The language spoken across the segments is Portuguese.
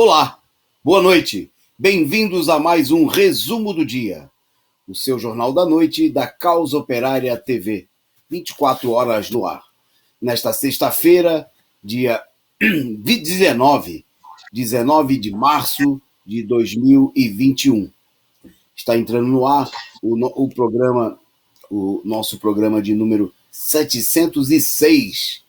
Olá, boa noite. Bem-vindos a mais um Resumo do Dia, o seu jornal da noite da Causa Operária TV, 24 horas no ar. Nesta sexta-feira, dia 19 de março de 2021. Está entrando no ar o nosso programa de número 706,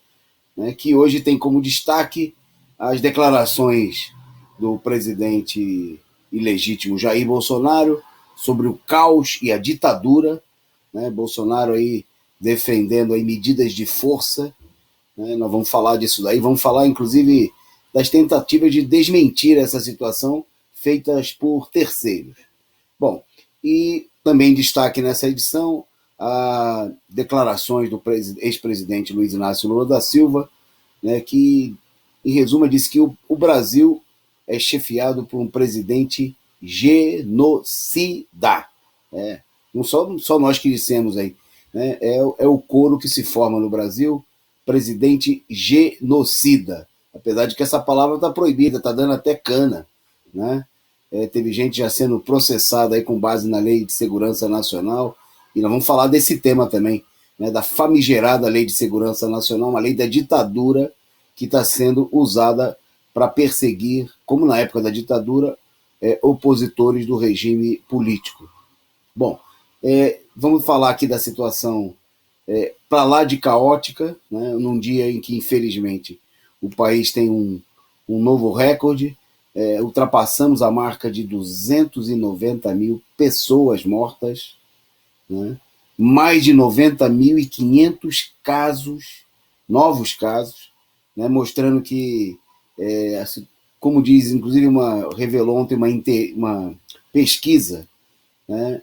né, que hoje tem como destaque as declarações do presidente ilegítimo Jair Bolsonaro sobre o caos e a ditadura, né? Bolsonaro aí defendendo aí medidas de força, né? Nós vamos falar disso daí, vamos falar inclusive das tentativas de desmentir essa situação feitas por terceiros. Bom, e também destaque nessa edição as declarações do ex-presidente Luiz Inácio Lula da Silva, né, que, em resumo, disse que o Brasil é chefiado por um presidente genocida. Não só nós que dissemos aí. Né, é o coro que se forma no Brasil, presidente genocida. Apesar de que essa palavra está proibida, está dando até cana. Né? Teve gente já sendo processada aí com base na Lei de Segurança Nacional. E nós vamos falar desse tema também, né, da famigerada Lei de Segurança Nacional, uma lei da ditadura que está sendo usada para perseguir, como na época da ditadura, opositores do regime político. Bom, vamos falar aqui da situação para lá de caótica, né, num dia em que, infelizmente, o país tem um novo recorde, ultrapassamos a marca de 290 mil pessoas mortas, né, mais de 90.500 casos, novos casos, né, mostrando que, como diz, inclusive revelou ontem uma pesquisa, né,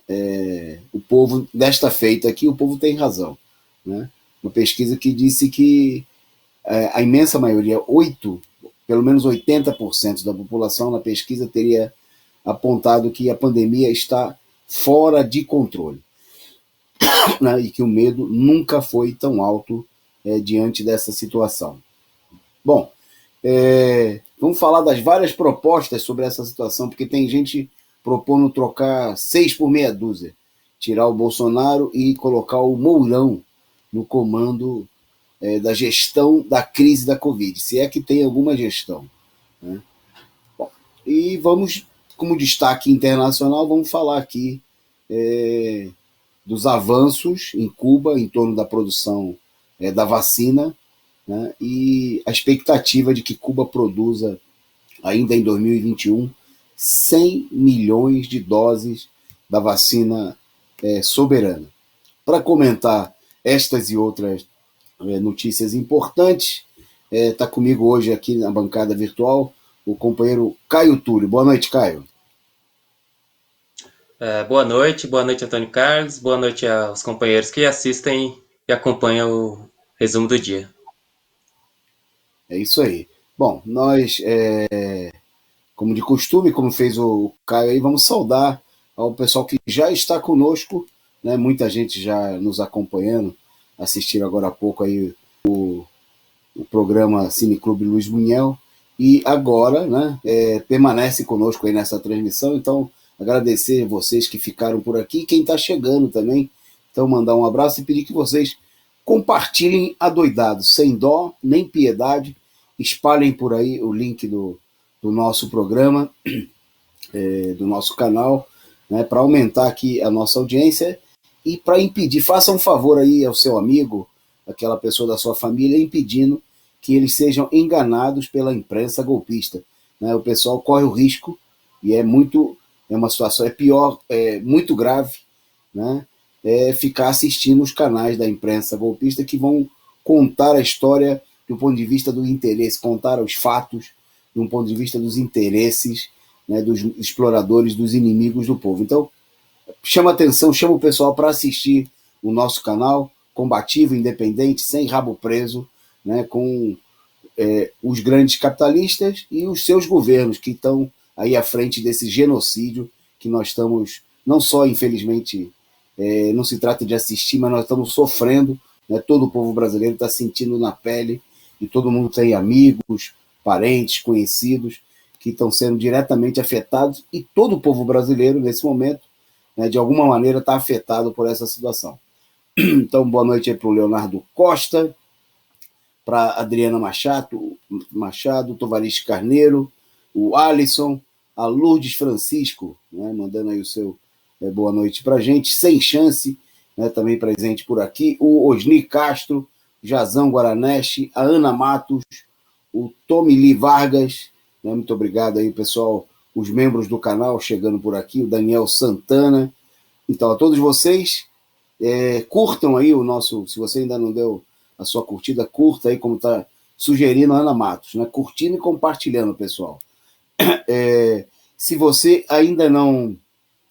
o povo, desta feita aqui, o povo tem razão. Né, uma pesquisa que disse que a imensa maioria, pelo menos 80% da população na pesquisa teria apontado que a pandemia está fora de controle. Né, e que o medo nunca foi tão alto diante dessa situação. Bom, vamos falar das várias propostas sobre essa situação, porque tem gente propondo trocar 6 por meia dúzia, tirar o Bolsonaro e colocar o Mourão no comando da gestão da crise da Covid, se é que tem alguma gestão. Né? Bom, e vamos, como destaque internacional, vamos falar aqui dos avanços em Cuba em torno da produção da vacina, né, e a expectativa de que Cuba produza, ainda em 2021, 100 milhões de doses da vacina soberana. Para comentar estas e outras notícias importantes, está comigo hoje aqui na bancada virtual o companheiro Caio Túlio. Boa noite, Caio. Boa noite, Antônio Carlos, boa noite aos companheiros que assistem e acompanham o resumo do dia. É isso aí. Bom, nós, como de costume, como fez o Caio aí, vamos saudar ao pessoal que já está conosco, né? Muita gente já nos acompanhando, assistiram agora há pouco aí o programa Cineclube Luiz Buñuel, e agora, né, permanece conosco aí nessa transmissão. Então, agradecer a vocês que ficaram por aqui, quem está chegando também. Então, mandar um abraço e pedir que vocês compartilhem adoidados, sem dó nem piedade, espalhem por aí o link do nosso programa, do nosso canal, né, para aumentar aqui a nossa audiência e para impedir, faça um favor aí ao seu amigo, aquela pessoa da sua família, impedindo que eles sejam enganados pela imprensa golpista. Né? O pessoal corre o risco, e é uma situação, pior, muito grave, né? Ficar assistindo os canais da imprensa golpista que vão contar a história do ponto de vista do interesse, contar os fatos do ponto de vista dos interesses, né, dos exploradores, dos inimigos do povo. Então, chama atenção, chama o pessoal para assistir o nosso canal, combativo, independente, sem rabo preso, né, com os grandes capitalistas e os seus governos que estão aí à frente desse genocídio que nós estamos, não só, infelizmente, não se trata de assistir, mas nós estamos sofrendo, né, todo o povo brasileiro está sentindo na pele, e todo mundo tem amigos, parentes, conhecidos que estão sendo diretamente afetados, e todo o povo brasileiro, nesse momento, né, de alguma maneira, está afetado por essa situação. Então, boa noite aí para o Leonardo Costa, para Adriana Machado, Tovariz Carneiro, o Alisson, a Lourdes Francisco, né, mandando aí o seu boa noite para a gente, Sem Chance, né, também presente por aqui, o Osni Castro, Jazão Guaraneste, a Ana Matos, o Tomili Vargas, né, muito obrigado aí, pessoal, os membros do canal chegando por aqui, o Daniel Santana. Então, a todos vocês, curtam aí o nosso, se você ainda não deu a sua curtida, curta aí, como está sugerindo a Ana Matos, né? Curtindo e compartilhando, pessoal. Se você ainda não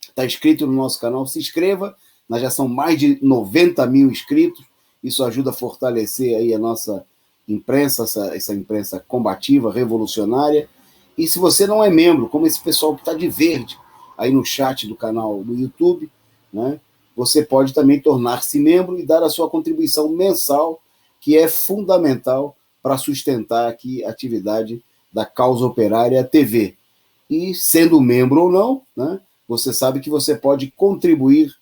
está inscrito no nosso canal, se inscreva, nós já são mais de 90 mil inscritos, isso ajuda a fortalecer aí a nossa imprensa, essa imprensa combativa, revolucionária. E se você não é membro, como esse pessoal que está de verde aí no chat do canal do YouTube, né, você pode também tornar-se membro e dar a sua contribuição mensal, que é fundamental para sustentar aqui a atividade da Causa Operária TV. E sendo membro ou não, né, você sabe que você pode contribuir,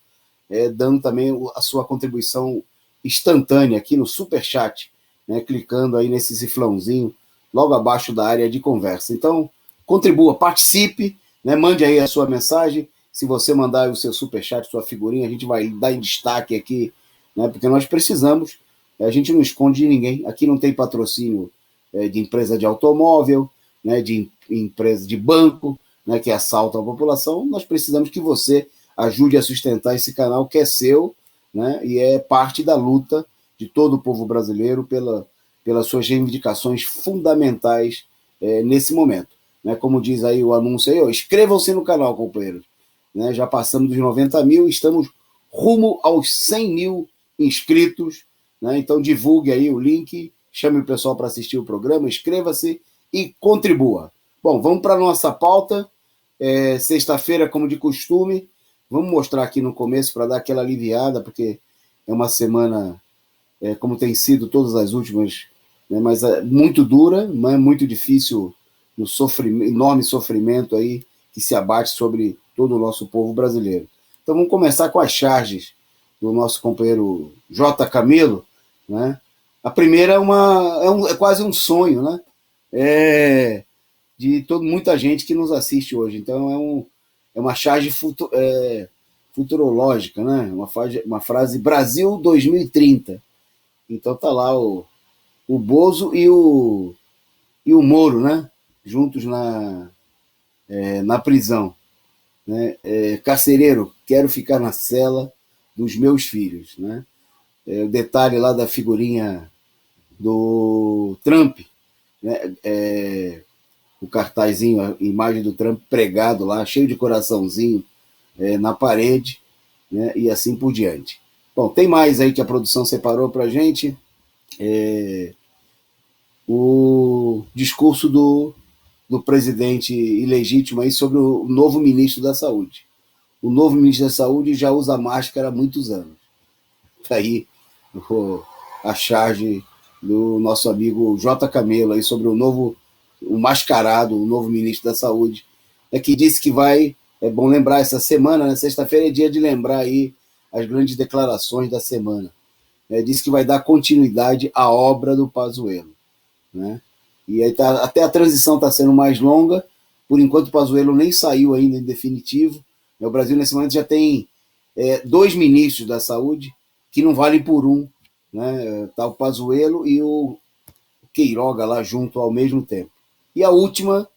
dando também a sua contribuição instantânea aqui no Superchat, né, clicando aí nesse cifrãozinho logo abaixo da área de conversa. Então, contribua, participe, né, mande aí a sua mensagem. Se você mandar o seu superchat, sua figurinha, a gente vai dar em destaque aqui, né, porque nós precisamos, a gente não esconde de ninguém, aqui não tem patrocínio de empresa de automóvel, né, de empresa de banco, né, que assaltam a população. Nós precisamos que você ajude a sustentar esse canal que é seu, né, e é parte da luta de todo o povo brasileiro pelas suas reivindicações fundamentais nesse momento. Né, como diz aí o anúncio aí, inscrevam-se no canal, companheiros. Né, já passamos dos 90 mil, estamos rumo aos 100 mil inscritos, né, então divulgue aí o link, chame o pessoal para assistir o programa, inscreva-se e contribua. Bom, vamos para a nossa pauta, sexta-feira, como de costume, vamos mostrar aqui no começo para dar aquela aliviada, porque é uma semana, como tem sido todas as últimas, né, mas muito dura, mas muito difícil, no enorme sofrimento aí que se abate sobre todo o nosso povo brasileiro. Então vamos começar com as charges do nosso companheiro J. Camelo, né? A primeira é quase um sonho, né? De muita gente que nos assiste hoje. Então é uma charge futurológica, né? Uma frase Brasil 2030. Então tá lá o Bozo e o Moro, né? Juntos na prisão. Né? Carcereiro, quero ficar na cela dos meus filhos. Né? O detalhe lá da figurinha do Trump, né? O cartazinho, a imagem do Trump pregado lá, cheio de coraçãozinho na parede, né? E assim por diante. Bom, tem mais aí que a produção separou para a gente. O discurso do presidente ilegítimo aí sobre o novo ministro da Saúde. O novo ministro da Saúde já usa máscara há muitos anos. Está aí a charge do nosso amigo J. Camelo aí sobre o mascarado, o novo ministro da Saúde, que disse que vai, é bom lembrar essa semana, né, sexta-feira é dia de lembrar aí as grandes declarações da semana. Disse que vai dar continuidade à obra do Pazuello. Né? E aí até a transição está sendo mais longa, por enquanto o Pazuello nem saiu ainda em definitivo. O Brasil nesse momento já tem 2 ministros da saúde que não valem por um, né? Tá o Pazuello e o Queiroga lá junto ao mesmo tempo. E a última,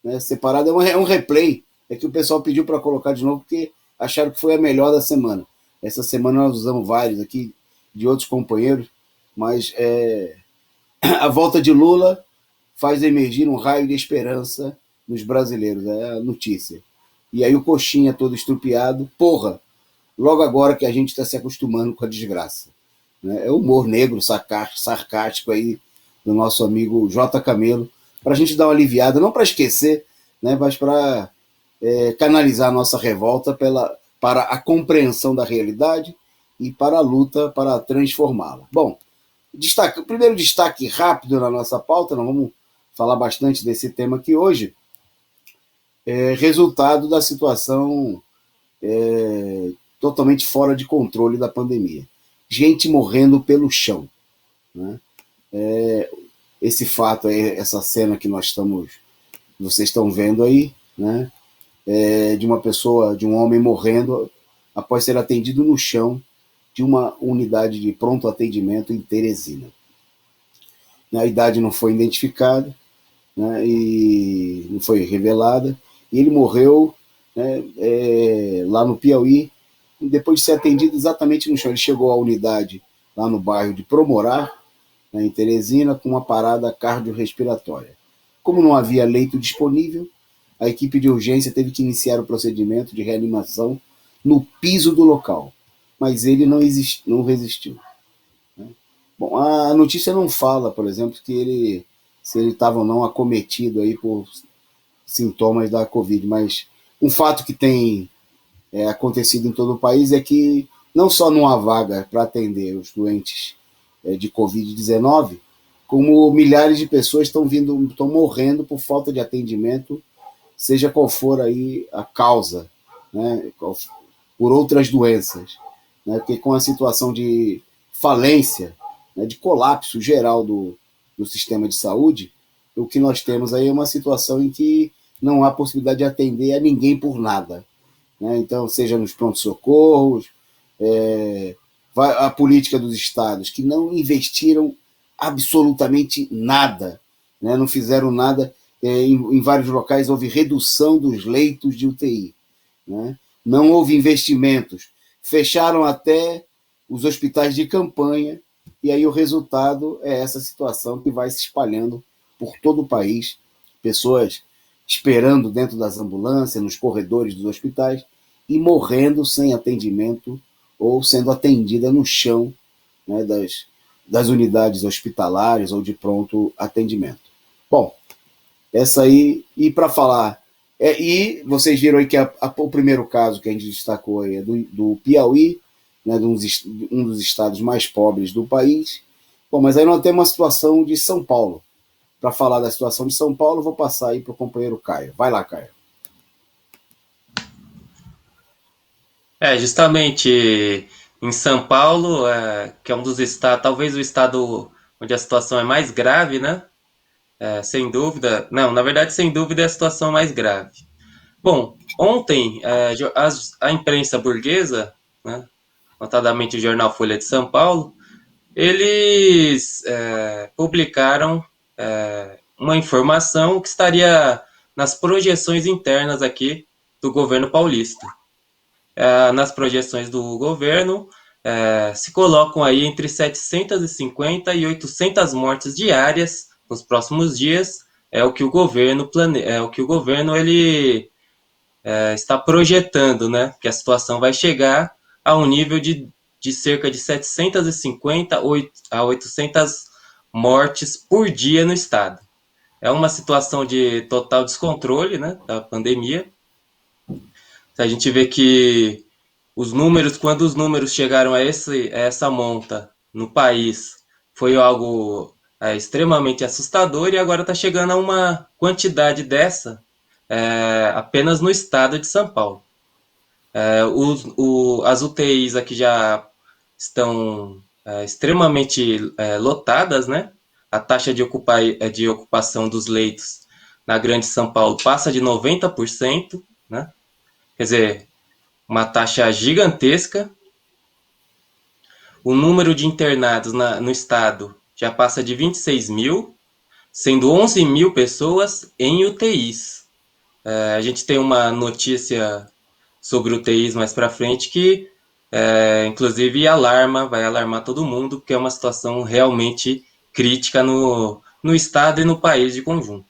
né, separada, é um replay, que o pessoal pediu para colocar de novo porque acharam que foi a melhor da semana. Essa semana nós usamos vários aqui de outros companheiros, mas a volta de Lula faz emergir um raio de esperança nos brasileiros, é a notícia. E aí o coxinha todo estrupiado, porra, logo agora que a gente está se acostumando com a desgraça. Né? É o humor negro, sarcástico aí do nosso amigo J. Camelo, para a gente dar uma aliviada, não para esquecer, né, mas para canalizar a nossa revolta para a compreensão da realidade e para a luta para transformá-la. Bom, primeiro destaque rápido na nossa pauta, nós vamos falar bastante desse tema aqui hoje, resultado da situação totalmente fora de controle da pandemia. Gente morrendo pelo chão. Né? Esse fato aí, essa cena que vocês estão vendo aí, né? De uma pessoa, de um homem morrendo após ser atendido no chão de uma unidade de pronto atendimento em Teresina. A idade não foi identificada, né, e não foi revelada, e ele morreu, né, lá no Piauí, depois de ser atendido exatamente no chão. Ele chegou à unidade lá no bairro de Promorar, né, em Teresina, com uma parada cardiorrespiratória. Como não havia leito disponível, a equipe de urgência teve que iniciar o procedimento de reanimação no piso do local, mas ele não resistiu. Né? Bom, a notícia não fala, por exemplo, se ele estava ou não acometido aí por sintomas da Covid, mas um fato que tem acontecido em todo o país é que não só não há vaga para atender os doentes de Covid-19, como milhares de pessoas estão morrendo por falta de atendimento, seja qual for aí a causa, né, por outras doenças, né, porque com a situação de falência, né, de colapso geral do sistema de saúde, o que nós temos aí é uma situação em que não há possibilidade de atender a ninguém por nada. Né? Então, seja nos pronto-socorros, a política dos estados, que não investiram absolutamente nada, né? Não fizeram nada. Em vários locais houve redução dos leitos de UTI. Né? Não houve investimentos. Fecharam até os hospitais de campanha, e aí o resultado é essa situação que vai se espalhando por todo o país. Pessoas esperando dentro das ambulâncias, nos corredores dos hospitais, e morrendo sem atendimento ou sendo atendida no chão, né, das unidades hospitalares ou de pronto atendimento. Bom, essa aí, e para falar, e vocês viram aí que o primeiro caso que a gente destacou aí é do Piauí, né, um dos estados mais pobres do país. Bom, mas aí nós temos uma situação de São Paulo. Para falar da situação de São Paulo, vou passar aí para o companheiro Caio. Vai lá, Caio. Justamente em São Paulo, que é um dos estados, talvez o estado onde a situação é mais grave, né? Sem dúvida, não, na verdade, sem dúvida é a situação mais grave. Bom, ontem a imprensa burguesa, né, notadamente o jornal Folha de São Paulo, eles publicaram uma informação que estaria nas projeções internas aqui do governo paulista. Nas projeções do governo, se colocam aí entre 750 e 800 mortes diárias nos próximos dias. É o que o governo ele está projetando, né? Que a situação vai chegar a um nível de cerca de 750 a 800 mortes por dia no estado. É uma situação de total descontrole, né, da pandemia. A gente vê que quando os números chegaram a essa monta no país, foi algo extremamente assustador, e agora está chegando a uma quantidade dessa apenas no estado de São Paulo. As UTIs aqui já estão extremamente lotadas, né? A taxa de ocupação dos leitos na Grande São Paulo passa de 90%, né? Quer dizer, uma taxa gigantesca. O número de internados no estado já passa de 26 mil, sendo 11 mil pessoas em UTIs. A gente tem uma notícia sobre UTIs mais para frente que, inclusive, vai alarmar todo mundo, porque é uma situação realmente crítica no estado e no país de conjunto.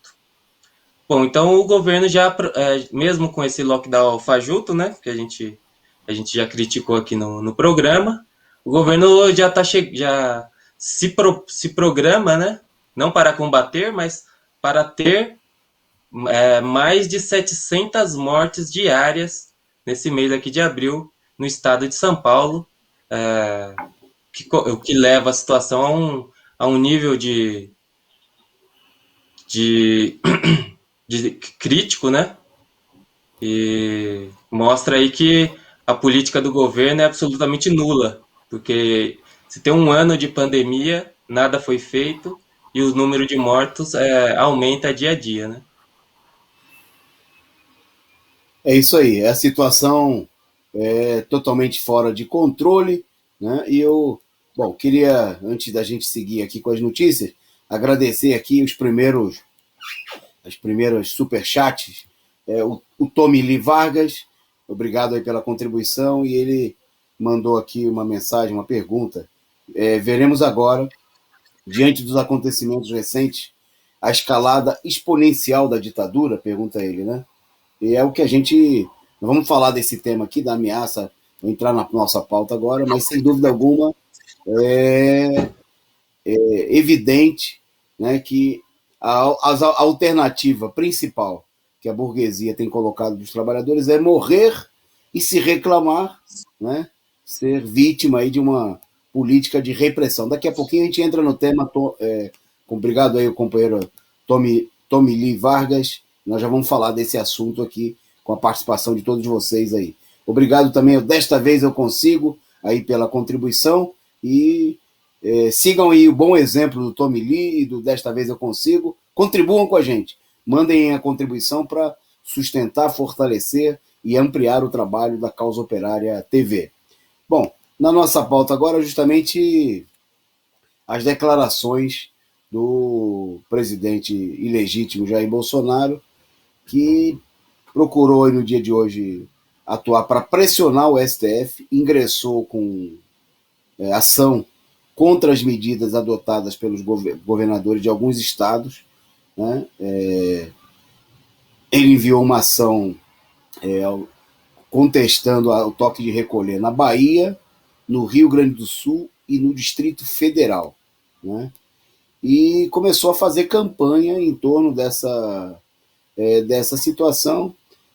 Bom, então o governo já, mesmo com esse lockdown fajuto, né, que a gente já criticou aqui no programa, o governo já se programa, né, não para combater, mas para ter mais de 700 mortes diárias nesse mês aqui de abril no estado de São Paulo, o que leva a situação a um nível de crítico, né? E mostra aí que a política do governo é absolutamente nula, porque se tem um ano de pandemia, nada foi feito e o número de mortos aumenta dia a dia, né? É isso aí, a situação é totalmente fora de controle, né? E eu, bom, queria, antes da gente seguir aqui com as notícias, agradecer aqui as primeiras superchats, o Tommy Lee Vargas, obrigado aí pela contribuição, e ele mandou aqui uma mensagem, uma pergunta. Veremos agora, diante dos acontecimentos recentes, a escalada exponencial da ditadura, pergunta ele, né? E é o que a gente. Vamos falar desse tema aqui, da ameaça, vou entrar na nossa pauta agora, mas sem dúvida alguma é, evidente, né, que a alternativa principal que a burguesia tem colocado dos trabalhadores é morrer e se reclamar, né, ser vítima aí de uma política de repressão. Daqui a pouquinho a gente entra no tema, obrigado aí o companheiro Tommy Lee Vargas, nós já vamos falar desse assunto aqui com a participação de todos vocês aí. Obrigado também, desta vez eu consigo, aí pela contribuição, e sigam aí o bom exemplo do Tommy Lee e do Desta Vez Eu Consigo. Contribuam com a gente. Mandem a contribuição para sustentar, fortalecer e ampliar o trabalho da Causa Operária TV. Bom, na nossa pauta agora, justamente as declarações do presidente ilegítimo Jair Bolsonaro, que procurou no dia de hoje atuar para pressionar o STF, ingressou com ação contra as medidas adotadas pelos governadores de alguns estados, né? Ele enviou uma ação contestando o toque de recolher na Bahia, no Rio Grande do Sul e no Distrito Federal, né? E começou a fazer campanha em torno dessa situação.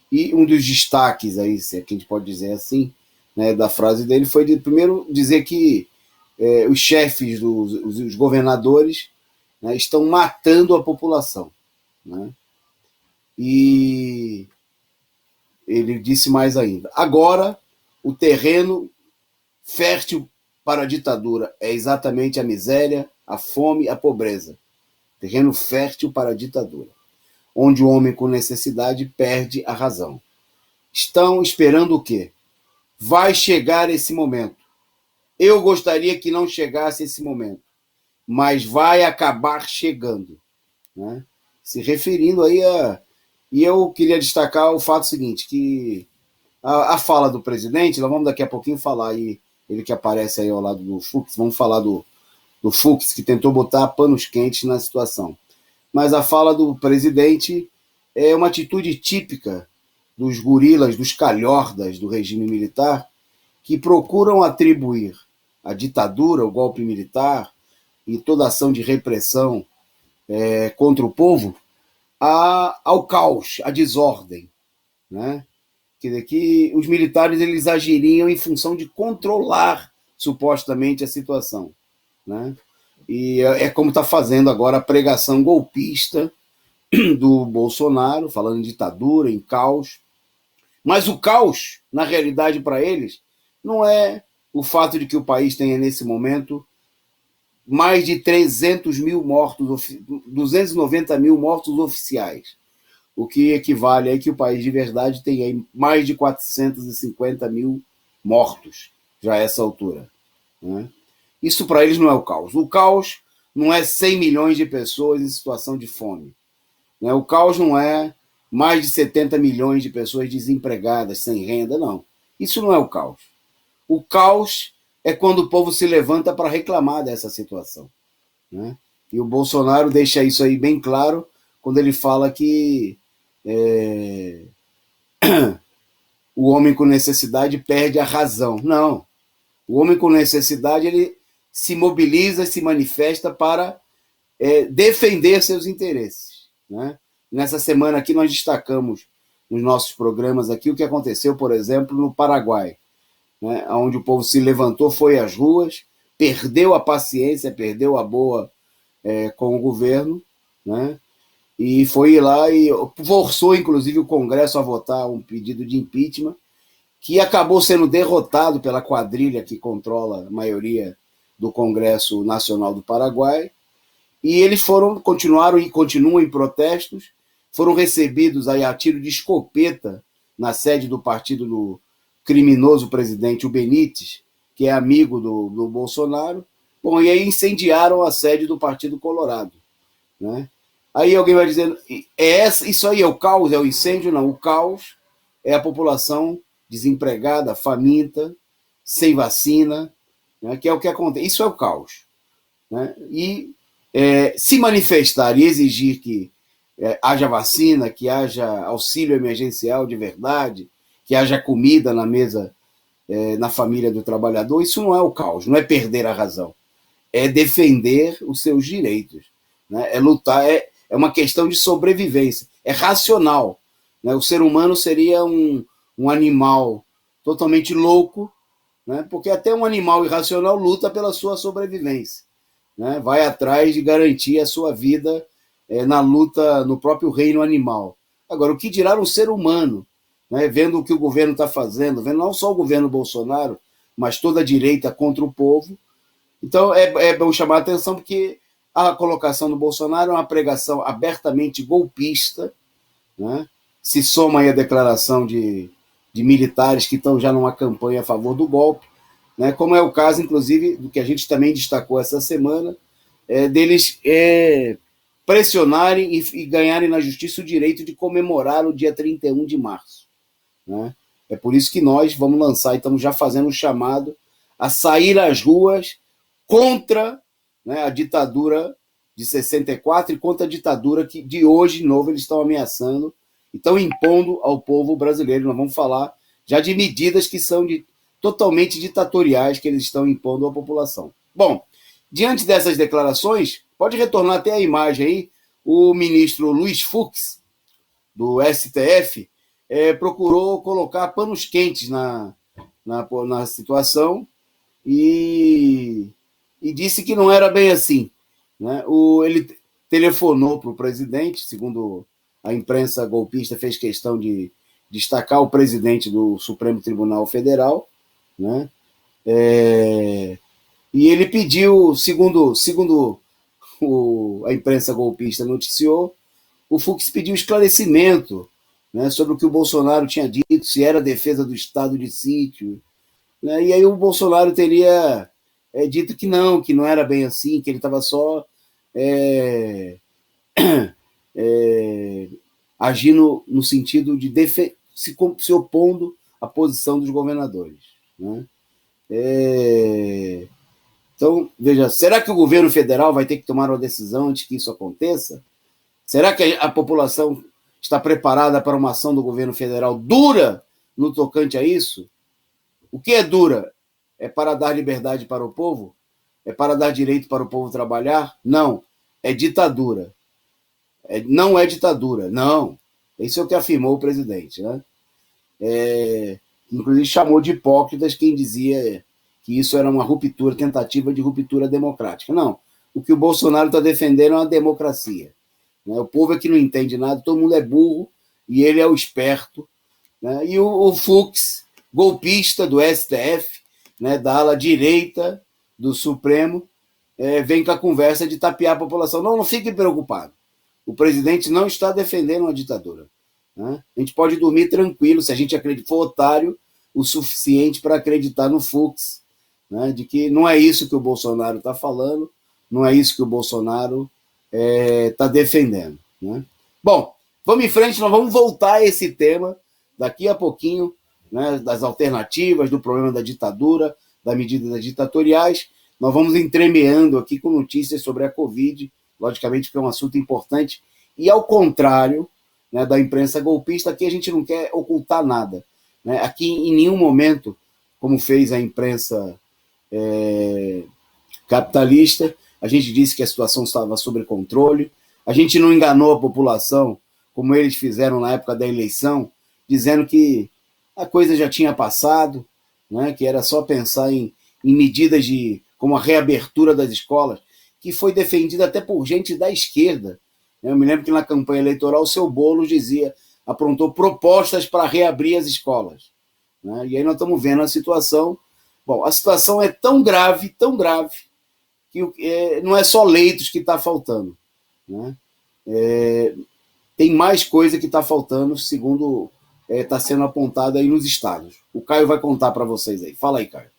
E um dos destaques aí, se é que a gente pode dizer assim, né, da frase dele foi de primeiro dizer que os chefes, os governadores, né, estão matando a população, né? E ele disse mais ainda: agora, o terreno fértil para a ditadura é exatamente a miséria, a fome, a pobreza. Terreno fértil para a ditadura, onde o homem com necessidade perde a razão. Estão esperando o quê? Vai chegar esse momento. Eu gostaria que não chegasse esse momento, mas vai acabar chegando, né? Se referindo aí a... E eu queria destacar o fato seguinte, que a fala do presidente, nós vamos daqui a pouquinho falar aí, ele que aparece aí ao lado do Fux, vamos falar do Fux, que tentou botar panos quentes na situação. Mas a fala do presidente é uma atitude típica dos gorilas, dos calhordas do regime militar, que procuram atribuir a ditadura, o golpe militar e toda ação de repressão contra o povo ao caos, à desordem, né? Quer dizer, que os militares eles agiriam em função de controlar supostamente a situação, né? E é como está fazendo agora a pregação golpista do Bolsonaro, falando em ditadura, em caos. Mas o caos, na realidade, para eles, não é o fato de que o país tenha, nesse momento, mais de 300 mil mortos, 290 mil mortos oficiais, o que equivale a que o país de verdade tem aí mais de 450 mil mortos, já a essa altura, né? Isso para eles não é o caos. O caos não é 100 milhões de pessoas em situação de fome, né? O caos não é mais de 70 milhões de pessoas desempregadas, sem renda, não. Isso não é o caos. O caos é quando o povo se levanta para reclamar dessa situação, né? E o Bolsonaro deixa isso aí bem claro quando ele fala que o homem com necessidade perde a razão. Não. O homem com necessidade ele se mobiliza, se manifesta para defender seus interesses, né? Nessa semana aqui nós destacamos nos nossos programas aqui o que aconteceu, por exemplo, no Paraguai, né? Onde o povo se levantou, foi às ruas, perdeu a paciência, perdeu a boa com o governo, né? e foi lá e forçou, inclusive, o Congresso a votar um pedido de impeachment, que acabou sendo derrotado pela quadrilha que controla a maioria do Congresso Nacional do Paraguai, e eles continuaram e continuam em protestos, foram recebidos aí a tiro de escopeta na sede do partido do criminoso presidente, o Benítez, que é amigo do Bolsonaro. Bom, e aí incendiaram a sede do Partido Colorado, né? Aí alguém vai dizer, isso aí é o caos, é o incêndio? Não, o caos é a população desempregada, faminta, sem vacina, né, que é o que acontece. Isso é o caos, né? E se manifestar e exigir que haja vacina, que haja auxílio emergencial de verdade, que haja comida na mesa, na família do trabalhador, isso não é o caos, não é perder a razão, é defender os seus direitos, né? É lutar, é uma questão de sobrevivência, é racional, né? O ser humano seria um animal totalmente louco, né? Porque até um animal irracional luta pela sua sobrevivência, né? Vai atrás de garantir a sua vida na luta no próprio reino animal. Agora, o que dirá um ser humano, né? Vendo o que o governo está fazendo, vendo não só o governo Bolsonaro, mas toda a direita contra o povo. Então, é bom chamar a atenção porque a colocação do Bolsonaro é uma pregação abertamente golpista, né? Se soma aí a declaração de militares que estão já numa campanha a favor do golpe, né? Como é o caso, inclusive, do que a gente também destacou essa semana, deles pressionarem e ganharem na justiça o direito de comemorar o dia 31 de março. Né? É por isso que nós vamos lançar e estamos já fazendo um chamado a sair às ruas contra, né, a ditadura de 64 e contra a ditadura que de hoje, de novo, eles estão ameaçando e estão impondo ao povo brasileiro. Nós vamos falar já de medidas que são totalmente ditatoriais que eles estão impondo à população. Bom, diante dessas declarações, pode retornar até a imagem aí, o ministro Luiz Fux, do STF, procurou colocar panos quentes na situação e disse que não era bem assim, né? Ele telefonou para o presidente, segundo a imprensa golpista fez questão de destacar o presidente do Supremo Tribunal Federal, né? E ele pediu, segundo a imprensa golpista noticiou, o Fux pediu esclarecimento, né, sobre o que o Bolsonaro tinha dito, se era defesa do estado de sítio, né? E aí o Bolsonaro teria dito que não era bem assim, que ele estava só agindo no sentido de se opondo à posição dos governadores, né? Então, veja, será que o governo federal vai ter que tomar uma decisão antes que isso aconteça? Será que a população está preparada para uma ação do governo federal dura no tocante a isso? O que é dura? É para dar liberdade para o povo? É para dar direito para o povo trabalhar? Não, é ditadura. Não é ditadura, não. Isso é o que afirmou o presidente, né? Inclusive chamou de hipócritas quem dizia que isso era uma ruptura, tentativa de ruptura democrática. Não, o que o Bolsonaro está defendendo é uma democracia, né? O povo é que não entende nada, todo mundo é burro e ele é o esperto, né? E o Fux, golpista do STF, né, da ala direita do Supremo, vem com a conversa de tapear a população. Não fiquem preocupados. O presidente não está defendendo uma ditadura, né? A gente pode dormir tranquilo se a gente for otário o suficiente para acreditar no Fux, né, de que não é isso que o Bolsonaro está falando, não é isso que o Bolsonaro está defendendo, né? Bom, vamos em frente, nós vamos voltar a esse tema daqui a pouquinho, né, das alternativas, do problema da ditadura, das medidas ditatoriais. Nós vamos entremeando aqui com notícias sobre a Covid, logicamente que é um assunto importante, e ao contrário, né, da imprensa golpista, aqui a gente não quer ocultar nada, né? Aqui em nenhum momento, como fez a imprensa capitalista, a gente disse que a situação estava sob controle, a gente não enganou a população, como eles fizeram na época da eleição, dizendo que a coisa já tinha passado, né, que era só pensar em medidas como a reabertura das escolas, que foi defendida até por gente da esquerda, Eu me lembro que na campanha eleitoral o seu Boulos dizia, aprontou propostas para reabrir as escolas. Né? E aí nós estamos vendo a situação. Bom, a situação é tão grave, que não é só leitos que está faltando. Né? Tem mais coisa que está faltando, segundo está sendo apontado aí nos estados. O Caio vai contar para vocês aí. Fala aí, Caio.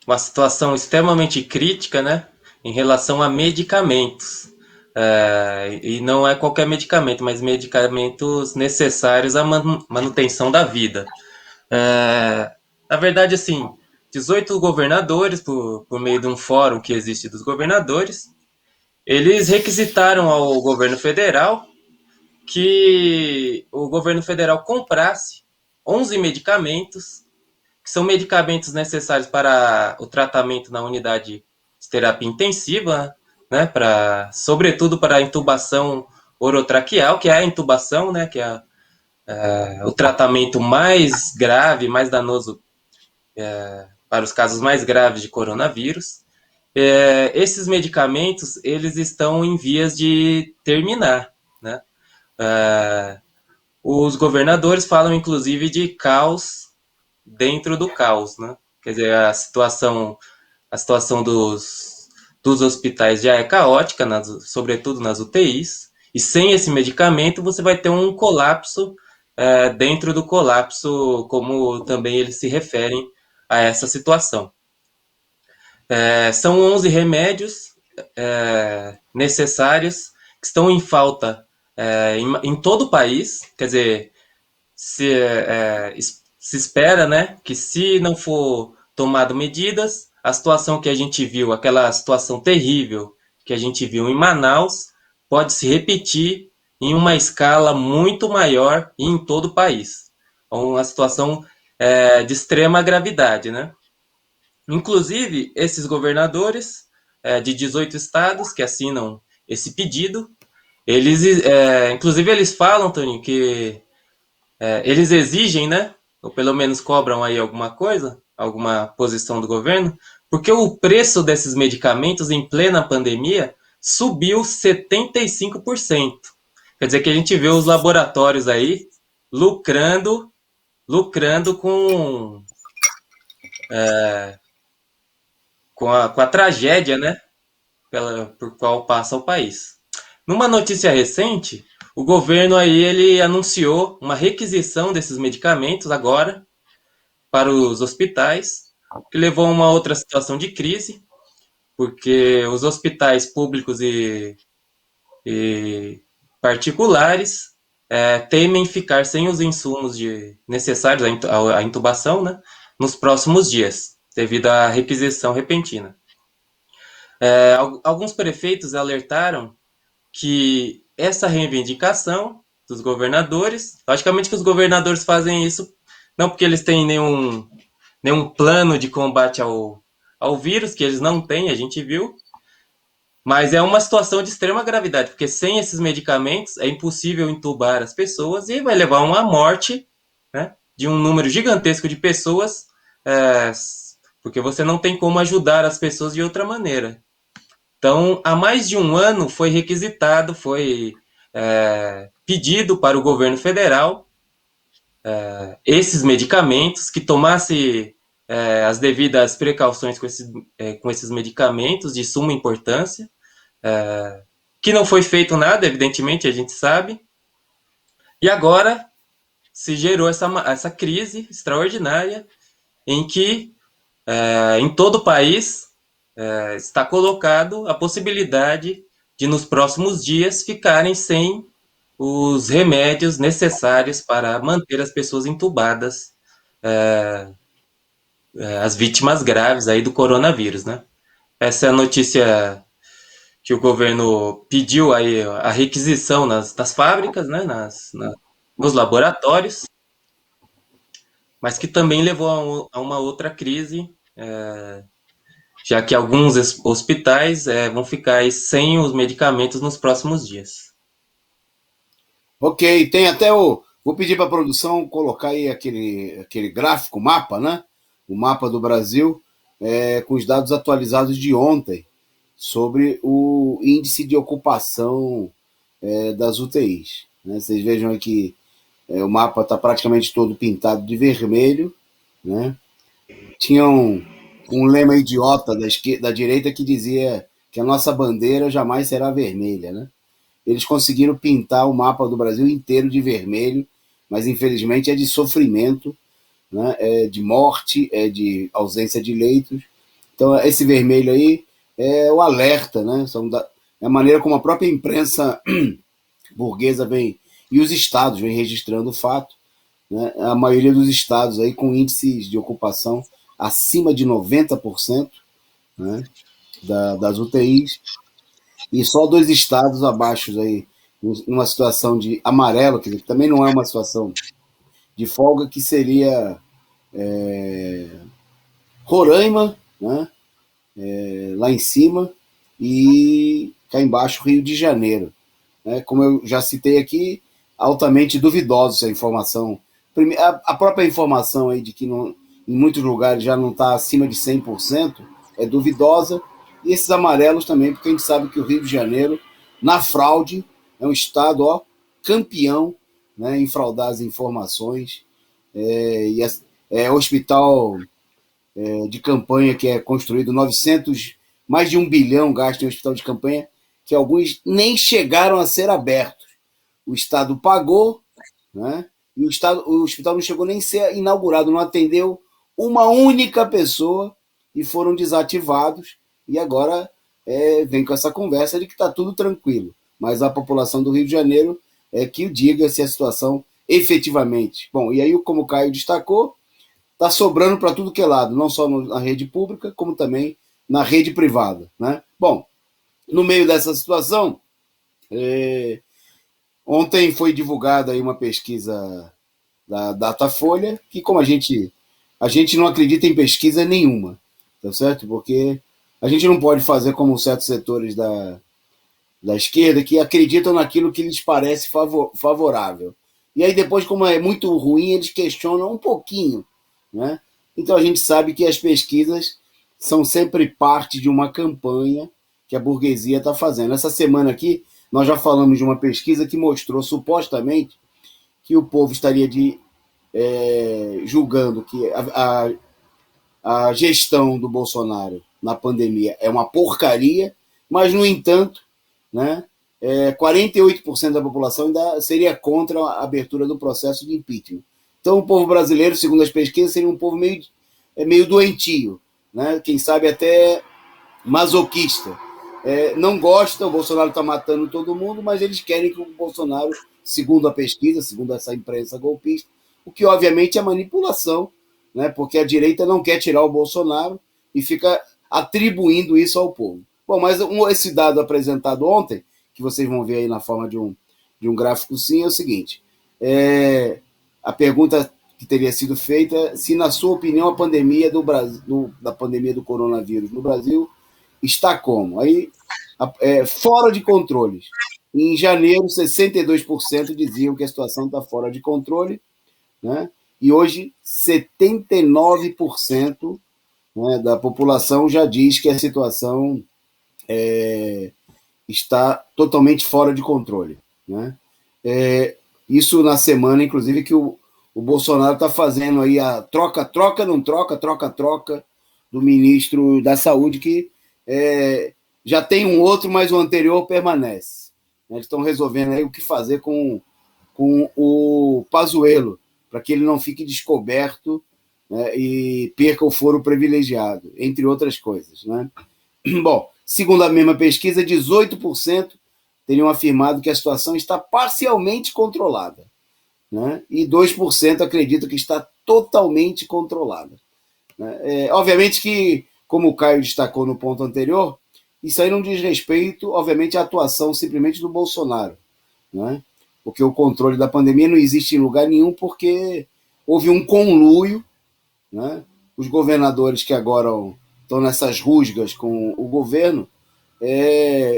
Uma situação extremamente crítica, né, em relação a medicamentos. E não é qualquer medicamento, mas medicamentos necessários à manutenção da vida. Na verdade, assim, 18 governadores, por meio de um fórum que existe dos governadores, eles requisitaram ao governo federal que o governo federal comprasse 11 medicamentos, que são medicamentos necessários para o tratamento na unidade de terapia intensiva, né, sobretudo para a intubação orotraqueal, que é a intubação, né, que é o tratamento mais grave, mais danoso para os casos mais graves de coronavírus. Esses medicamentos, eles estão em vias de terminar, né? Os governadores falam, inclusive, de caos dentro do caos, né? Quer dizer, a situação dos hospitais já é caótica, sobretudo nas UTIs, e sem esse medicamento você vai ter um colapso dentro do colapso, como também eles se referem a essa situação. São 11 remédios necessários que estão em falta em todo o país, quer dizer, se espera, né, que se não for tomado medidas, a situação que a gente viu, aquela situação terrível que a gente viu em Manaus, pode se repetir em uma escala muito maior e em todo o país. Uma situação de extrema gravidade, né? Inclusive, esses governadores de 18 estados que assinam esse pedido, inclusive eles falam, Tony, que eles exigem, né, ou pelo menos cobram aí alguma coisa, alguma posição do governo, porque o preço desses medicamentos em plena pandemia subiu 75%. Quer dizer que a gente vê os laboratórios aí lucrando com a tragédia, né, por qual passa o país. Numa notícia recente, o governo aí ele anunciou uma requisição desses medicamentos agora para os hospitais, que levou a uma outra situação de crise, porque os hospitais públicos e particulares temem ficar sem os insumos necessários à intubação, né, nos próximos dias, devido à requisição repentina. Alguns prefeitos alertaram que essa reivindicação dos governadores, logicamente que os governadores fazem isso não porque eles têm nenhum plano de combate ao vírus, que eles não têm, a gente viu, mas é uma situação de extrema gravidade, porque sem esses medicamentos é impossível entubar as pessoas e vai levar a uma morte, né, de um número gigantesco de pessoas, porque você não tem como ajudar as pessoas de outra maneira. Então, há mais de um ano foi requisitado, foi pedido para o governo federal esses medicamentos, que tomasse as devidas precauções com esses medicamentos de suma importância, que não foi feito nada, evidentemente, a gente sabe, e agora se gerou essa crise extraordinária em que, em todo o país, está colocado a possibilidade de, nos próximos dias, ficarem sem os remédios necessários para manter as pessoas entubadas, as vítimas graves aí do coronavírus, né? Essa é a notícia que o governo pediu aí a requisição nas fábricas, né, nos laboratórios, mas que também levou a uma outra crise, já que alguns hospitais vão ficar aí sem os medicamentos nos próximos dias. Ok, tem até o. Vou pedir para a produção colocar aí aquele gráfico, mapa, né? O mapa do Brasil, com os dados atualizados de ontem. sobre o índice de ocupação das UTIs. Né? Vocês vejam aqui, o mapa está praticamente todo pintado de vermelho. Né? Tinha um lema idiota da direita que dizia que a nossa bandeira jamais será vermelha. Né? Eles conseguiram pintar o mapa do Brasil inteiro de vermelho, mas infelizmente é de sofrimento, né? É de morte, é de ausência de leitos. Então, esse vermelho aí é o alerta, né? É a maneira como a própria imprensa burguesa vem, e os estados vêm registrando o fato. Né? A maioria dos estados aí com índices de ocupação acima de 90%, né? Das UTIs, e só 2 estados abaixo aí, numa situação de amarelo, que também não é uma situação de folga, que seria Roraima, né? Lá em cima, e cá embaixo Rio de Janeiro. Né? Como eu já citei aqui, altamente duvidosa essa informação. A própria informação aí de que não, em muitos lugares já não está acima de 100% é duvidosa, e esses amarelos também, porque a gente sabe que o Rio de Janeiro, na fraude, é um estado campeão, né, em fraudar as informações, e hospital de campanha que é construído 900, mais de 1 bilhão gasto em hospital de campanha, que alguns nem chegaram a ser abertos. O Estado pagou, né? E o hospital não chegou nem a ser inaugurado, não atendeu uma única pessoa e foram desativados. E agora vem com essa conversa de que está tudo tranquilo. Mas a população do Rio de Janeiro é que o diga se a situação efetivamente. Bom, e aí, como o Caio destacou, está sobrando para tudo que é lado, não só na rede pública, como também na rede privada. Né? Bom, no meio dessa situação, ontem foi divulgada aí uma pesquisa da Datafolha, que como a gente não acredita em pesquisa nenhuma, tá certo? Porque a gente não pode fazer como certos setores da esquerda que acreditam naquilo que lhes parece favorável. E aí depois, como é muito ruim, eles questionam um pouquinho. Né? Então a gente sabe que as pesquisas são sempre parte de uma campanha que a burguesia está fazendo. Essa semana aqui, nós já falamos de uma pesquisa que mostrou, supostamente, que o povo estaria julgando que a gestão do Bolsonaro na pandemia é uma porcaria, mas, no entanto, né, 48% da população ainda seria contra a abertura do processo de impeachment. Então, o povo brasileiro, segundo as pesquisas, seria um povo meio doentio, né? Quem sabe até masoquista. Não gosta, o Bolsonaro está matando todo mundo, mas eles querem que o Bolsonaro, segundo a pesquisa, segundo essa imprensa golpista, o que obviamente é manipulação, né? Porque a direita não quer tirar o Bolsonaro e fica atribuindo isso ao povo. Bom, mas esse dado apresentado ontem, que vocês vão ver aí na forma de um gráfico sim, é o seguinte. A pergunta que teria sido feita, se na sua opinião a pandemia da pandemia do coronavírus no Brasil está como? Aí, fora de controles. Em janeiro, 62% diziam que a situação está fora de controle, né? E hoje 79%, né, da população já diz que a situação está totalmente fora de controle. Né? Isso na semana, inclusive, que o Bolsonaro está fazendo aí a troca, não troca, troca do ministro da Saúde, que já tem um outro, mas o anterior permanece. Eles estão resolvendo aí o que fazer com o Pazuello, para que ele não fique descoberto, né, e perca o foro privilegiado, entre outras coisas. Né? Bom, segundo a mesma pesquisa, 18% teriam afirmado que a situação está parcialmente controlada, né? E 2% acreditam que está totalmente controlada. Né? Obviamente que, como o Caio destacou no ponto anterior, isso aí não diz respeito, obviamente, à atuação simplesmente do Bolsonaro. Né? Porque o controle da pandemia não existe em lugar nenhum, porque houve um conluio. Né? Os governadores que agora estão nessas rusgas com o governo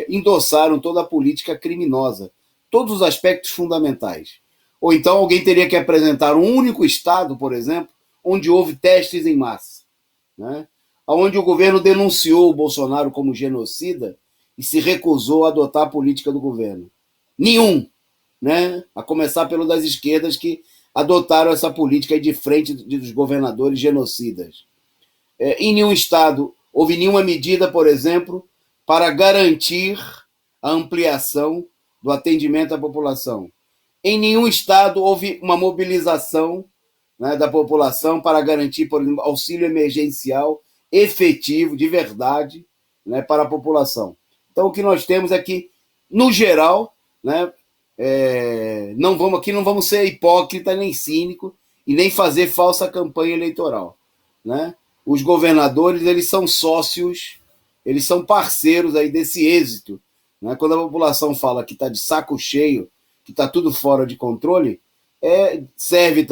endossaram toda a política criminosa, todos os aspectos fundamentais. Ou então alguém teria que apresentar um único estado, por exemplo, onde houve testes em massa. Né? onde o governo denunciou o Bolsonaro como genocida e se recusou a adotar a política do governo? Nenhum, né? A começar pelo das esquerdas que adotaram essa política de frente dos governadores genocidas. Em nenhum estado houve nenhuma medida, por exemplo, para garantir a ampliação do atendimento à população. Em nenhum estado houve uma mobilização, né, da população para garantir, por exemplo, auxílio emergencial efetivo, de verdade, né, para a população. Então, o que nós temos é que, no geral, né, aqui não vamos ser hipócrita nem cínico e nem fazer falsa campanha eleitoral. Né? Os governadores, eles são sócios, eles são parceiros aí desse êxito. Né? Quando a população fala que está de saco cheio, que está tudo fora de controle, serve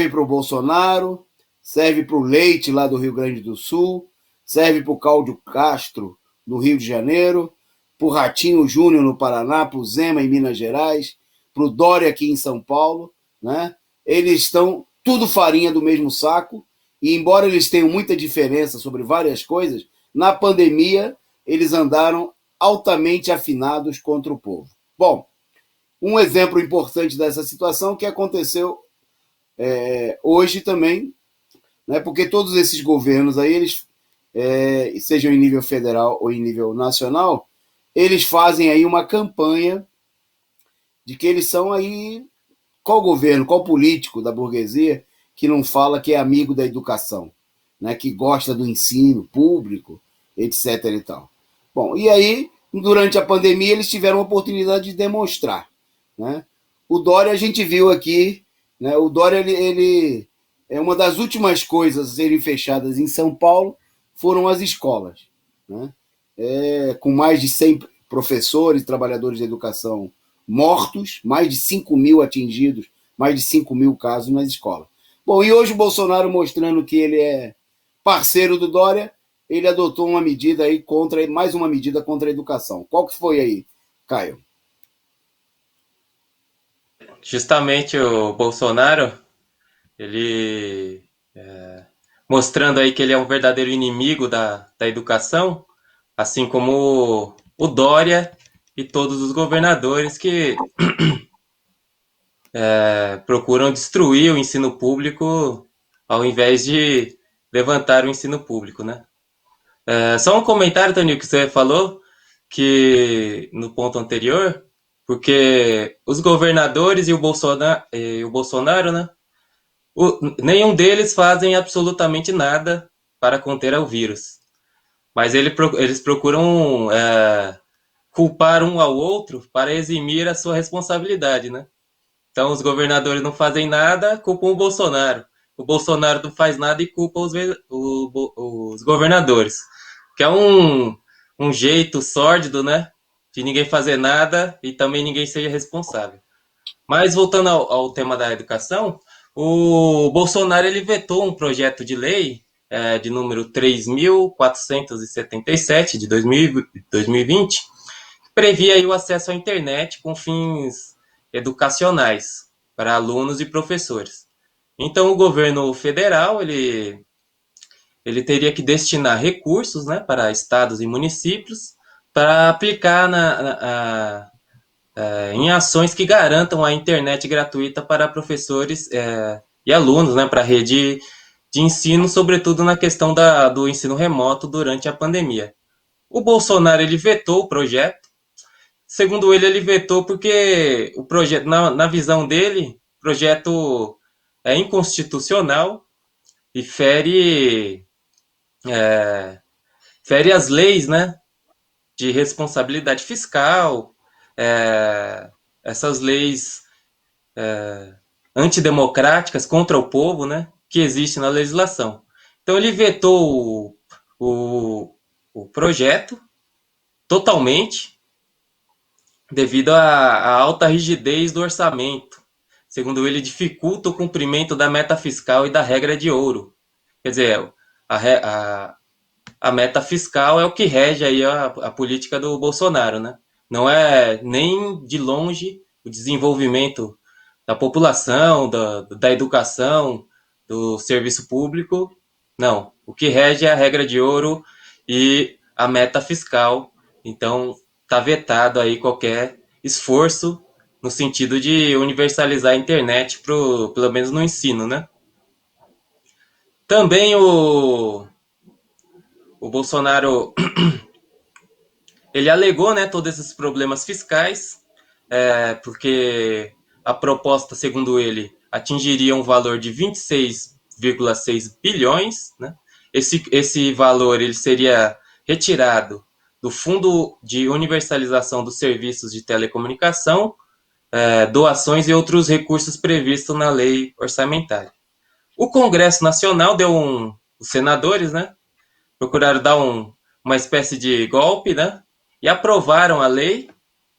para o Bolsonaro, serve para o Leite lá do Rio Grande do Sul, serve para o Cláudio Castro no Rio de Janeiro, para o Ratinho Júnior no Paraná, para o Zema em Minas Gerais, para o Dória aqui em São Paulo. Né? Eles estão tudo farinha do mesmo saco, e embora eles tenham muita diferença sobre várias coisas, na pandemia eles andaram altamente afinados contra o povo. Bom, um exemplo importante dessa situação que aconteceu hoje também, né, porque todos esses governos aí, eles, sejam em nível federal ou em nível nacional, eles fazem aí uma campanha de que eles são aí, qual governo, qual político da burguesia que não fala que é amigo da educação, né, que gosta do ensino público, etc. e tal. Bom, e aí, durante a pandemia, eles tiveram a oportunidade de demonstrar. Né? O Dória, a gente viu aqui, né, o Dória, ele é uma das últimas coisas a serem fechadas em São Paulo, foram as escolas. Né? Com mais de 100 professores, trabalhadores de educação mortos, mais de 5 mil atingidos, mais de 5 mil casos nas escolas. Bom, e hoje o Bolsonaro, mostrando que ele é parceiro do Dória, ele adotou uma medida aí mais uma medida contra a educação. Qual que foi aí, Caio? Justamente o Bolsonaro, ele mostrando aí que ele é um verdadeiro inimigo da educação, assim como o Dória e todos os governadores que procuram destruir o ensino público ao invés de levantar o ensino público, né? Só um comentário, Tonil, que você falou, que no ponto anterior, porque os governadores e o Bolsonaro, né? Nenhum deles fazem absolutamente nada para conter o vírus. Mas eles procuram culpar um ao outro para eximir a sua responsabilidade, né? Então, os governadores não fazem nada, culpam o Bolsonaro. O Bolsonaro não faz nada e culpa os governadores. Que é um jeito sórdido, né? De ninguém fazer nada e também ninguém seja responsável. Mas, voltando ao tema da educação, o Bolsonaro ele vetou um projeto de lei de número 3.477 de 2020, que previa aí o acesso à internet com fins educacionais para alunos e professores. Então, o governo federal ele teria que destinar recursos, né, para estados e municípios para aplicar em ações que garantam a internet gratuita para professores e alunos, né, para a rede de ensino, sobretudo na questão do ensino remoto durante a pandemia. O Bolsonaro ele vetou o projeto. Segundo ele vetou porque o projeto, na visão dele, o projeto é inconstitucional e fere as leis, né, de responsabilidade fiscal, essas leis antidemocráticas contra o povo, né, que existem na legislação. Então ele vetou o projeto totalmente devido à alta rigidez do orçamento. Segundo ele, dificulta o cumprimento da meta fiscal e da regra de ouro. Quer dizer, a meta fiscal é o que rege aí a política do Bolsonaro, né? Não é nem de longe o desenvolvimento da população, da educação, do serviço público, Não. O que rege é a regra de ouro e a meta fiscal. Então, está vetado aí qualquer esforço no sentido de universalizar a internet, pelo menos no ensino, né? Também o Bolsonaro ele alegou, né, todos esses problemas fiscais, porque a proposta, segundo ele, atingiria um valor de 26,6 bilhões, né? Esse valor ele seria retirado do Fundo de Universalização dos Serviços de Telecomunicação, doações e outros recursos previstos na lei orçamentária. O Congresso Nacional os senadores, né, procuraram dar uma espécie de golpe, né, e aprovaram a lei,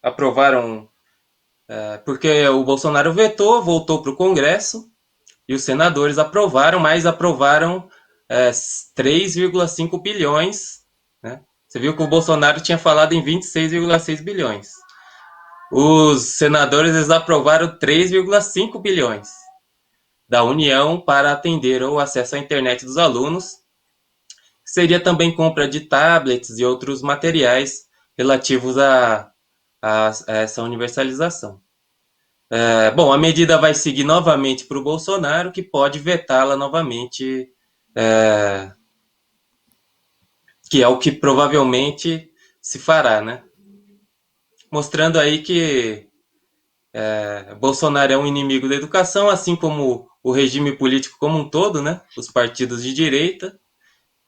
aprovaram porque o Bolsonaro vetou, voltou para o Congresso e os senadores aprovaram, mas aprovaram 3,5 bilhões. Né? Você viu que o Bolsonaro tinha falado em 26,6 bilhões. Os senadores eles aprovaram 3,5 bilhões da União para atender o acesso à internet dos alunos. Seria também compra de tablets e outros materiais relativos a essa universalização. Bom, a medida vai seguir novamente para o Bolsonaro, que pode vetá-la novamente, que é o que provavelmente se fará, né? Mostrando aí que Bolsonaro é um inimigo da educação, assim como o regime político como um todo, né? Os partidos de direita.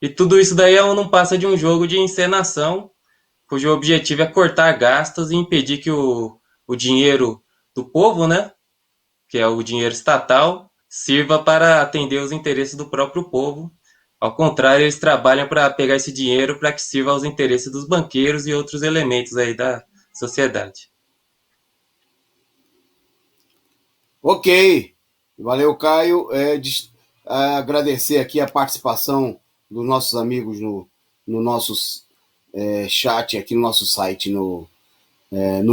E tudo isso daí não passa de um jogo de encenação, cujo objetivo é cortar gastos e impedir que o dinheiro do povo, né? Que é o dinheiro estatal, sirva para atender os interesses do próprio povo. Ao contrário, eles trabalham para pegar esse dinheiro para que sirva aos interesses dos banqueiros e outros elementos aí da sociedade. Ok, valeu, Caio. Agradecer aqui a participação dos nossos amigos no nosso chat, aqui no nosso site, no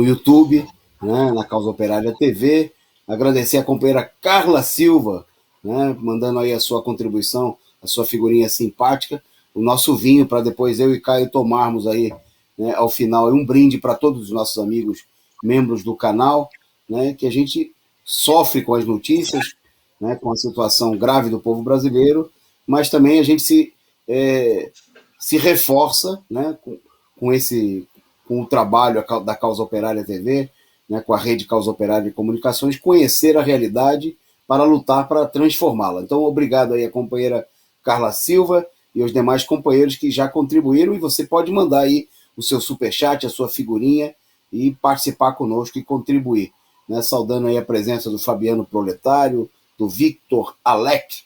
YouTube, né, na Causa Operária TV. Agradecer a companheira Carla Silva, né, mandando aí a sua contribuição, a sua figurinha simpática, o nosso vinho para depois eu e Caio tomarmos aí, né, ao final, um brinde para todos os nossos amigos, membros do canal, né, que a gente sofre com as notícias, né, com a situação grave do povo brasileiro, mas também a gente se reforça, né, com o trabalho da Causa Operária TV, né, com a rede Causa Operária de Comunicações, conhecer a realidade para lutar para transformá-la. Então, obrigado aí a companheira Carla Silva e aos demais companheiros que já contribuíram, e você pode mandar aí o seu superchat, a sua figurinha e participar conosco e contribuir. Né, saudando aí a presença do Fabiano Proletário, do Victor Alec,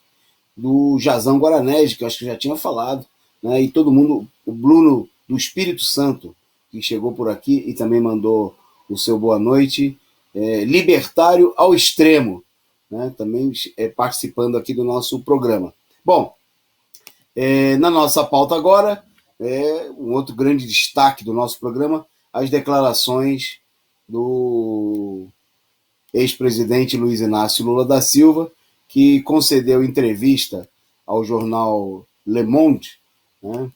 do Jazão Guaranese, que eu acho que já tinha falado, né, e todo mundo, o Bruno do Espírito Santo, que chegou por aqui e também mandou o seu boa noite, libertário ao extremo, né, também participando aqui do nosso programa. Bom, na nossa pauta agora, um outro grande destaque do nosso programa, as declarações do ex-presidente Luiz Inácio Lula da Silva, que concedeu entrevista ao jornal Le Monde, né,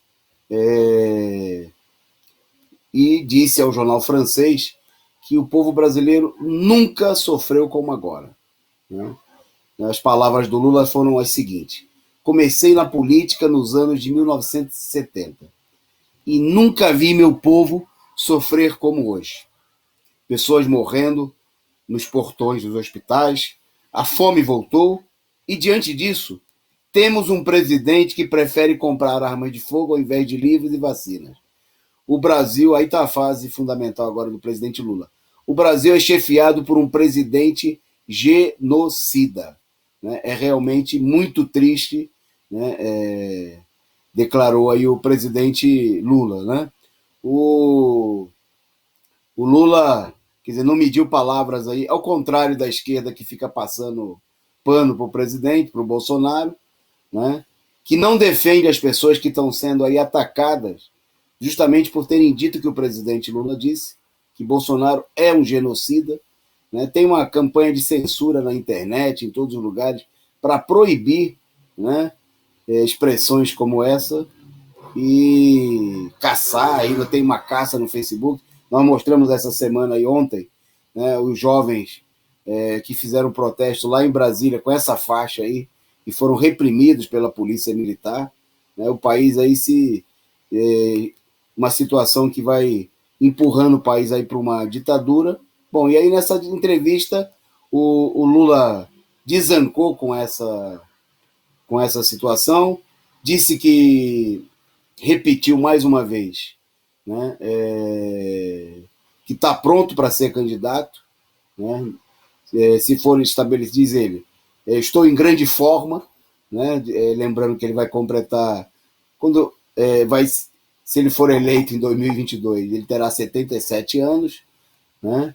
e disse ao jornal francês que o povo brasileiro nunca sofreu como agora. Né? As palavras do Lula foram as seguintes: comecei na política nos anos de 1970 e nunca vi meu povo sofrer como hoje. Pessoas morrendo nos portões dos hospitais, a fome voltou e, diante disso, temos um presidente que prefere comprar armas de fogo ao invés de livros e vacinas. O Brasil, aí está a fase fundamental agora do presidente Lula, o Brasil é chefiado por um presidente genocida. Né? É realmente muito triste, né? Declarou aí o presidente Lula. Né? O Lula, quer dizer, não mediu palavras aí, ao contrário da esquerda que fica passando pano para o presidente, para o Bolsonaro, né? Que não defende as pessoas que estão sendo aí atacadas justamente por terem dito que o presidente Lula disse, que Bolsonaro é um genocida. Né? Tem uma campanha de censura na internet, em todos os lugares, para proibir, né, expressões como essa e caçar, ainda tem uma caça no Facebook. Nós mostramos essa semana e ontem, né, os jovens que fizeram protesto lá em Brasília com essa faixa aí e foram reprimidos pela polícia militar. Né, o país aí uma situação que vai empurrando o país aí para uma ditadura. Bom, e aí nessa entrevista o Lula desancou com essa situação, disse que repetiu mais uma vez, né, que está pronto para ser candidato, né, se for estabelecido, diz ele, estou em grande forma, né, lembrando que ele vai completar, quando se ele for eleito em 2022, ele terá 77 anos, né,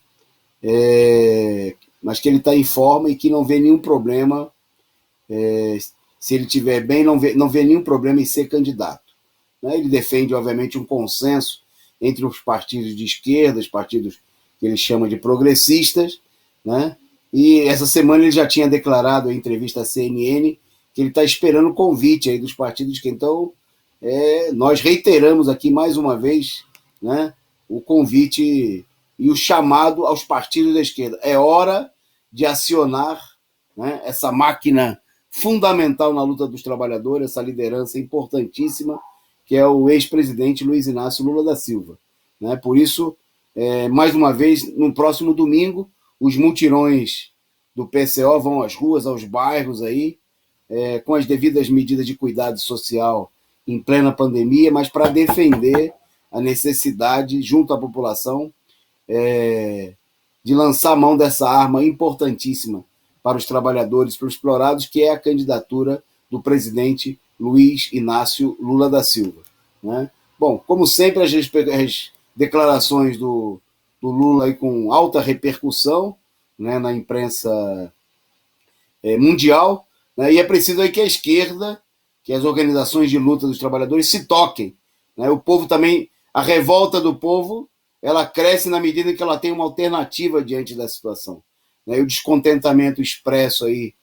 mas que ele está em forma e que não vê nenhum problema, se ele estiver bem, não vê nenhum problema em ser candidato. Né? Ele defende, obviamente, um consenso entre os partidos de esquerda, os partidos que ele chama de progressistas, né? E essa semana ele já tinha declarado em entrevista à CNN que ele está esperando o convite aí dos partidos, que então nós reiteramos aqui mais uma vez, né, o convite e o chamado aos partidos da esquerda. É hora de acionar, né, essa máquina fundamental na luta dos trabalhadores, essa liderança importantíssima, que é o ex-presidente Luiz Inácio Lula da Silva. Né? Por isso, mais uma vez, no próximo domingo, os mutirões do PCO vão às ruas, aos bairros aí, com as devidas medidas de cuidado social em plena pandemia, mas para defender a necessidade, junto à população, de lançar a mão dessa arma importantíssima para os trabalhadores, para os explorados, que é a candidatura do presidente Luiz Inácio Lula da Silva. Né? Bom, como sempre, as declarações do Lula aí com alta repercussão, né, na imprensa mundial, né, e é preciso aí que a esquerda, que as organizações de luta dos trabalhadores se toquem. Né? O povo também, a revolta do povo, ela cresce na medida em que ela tem uma alternativa diante da situação. Né? E o descontentamento expresso aí,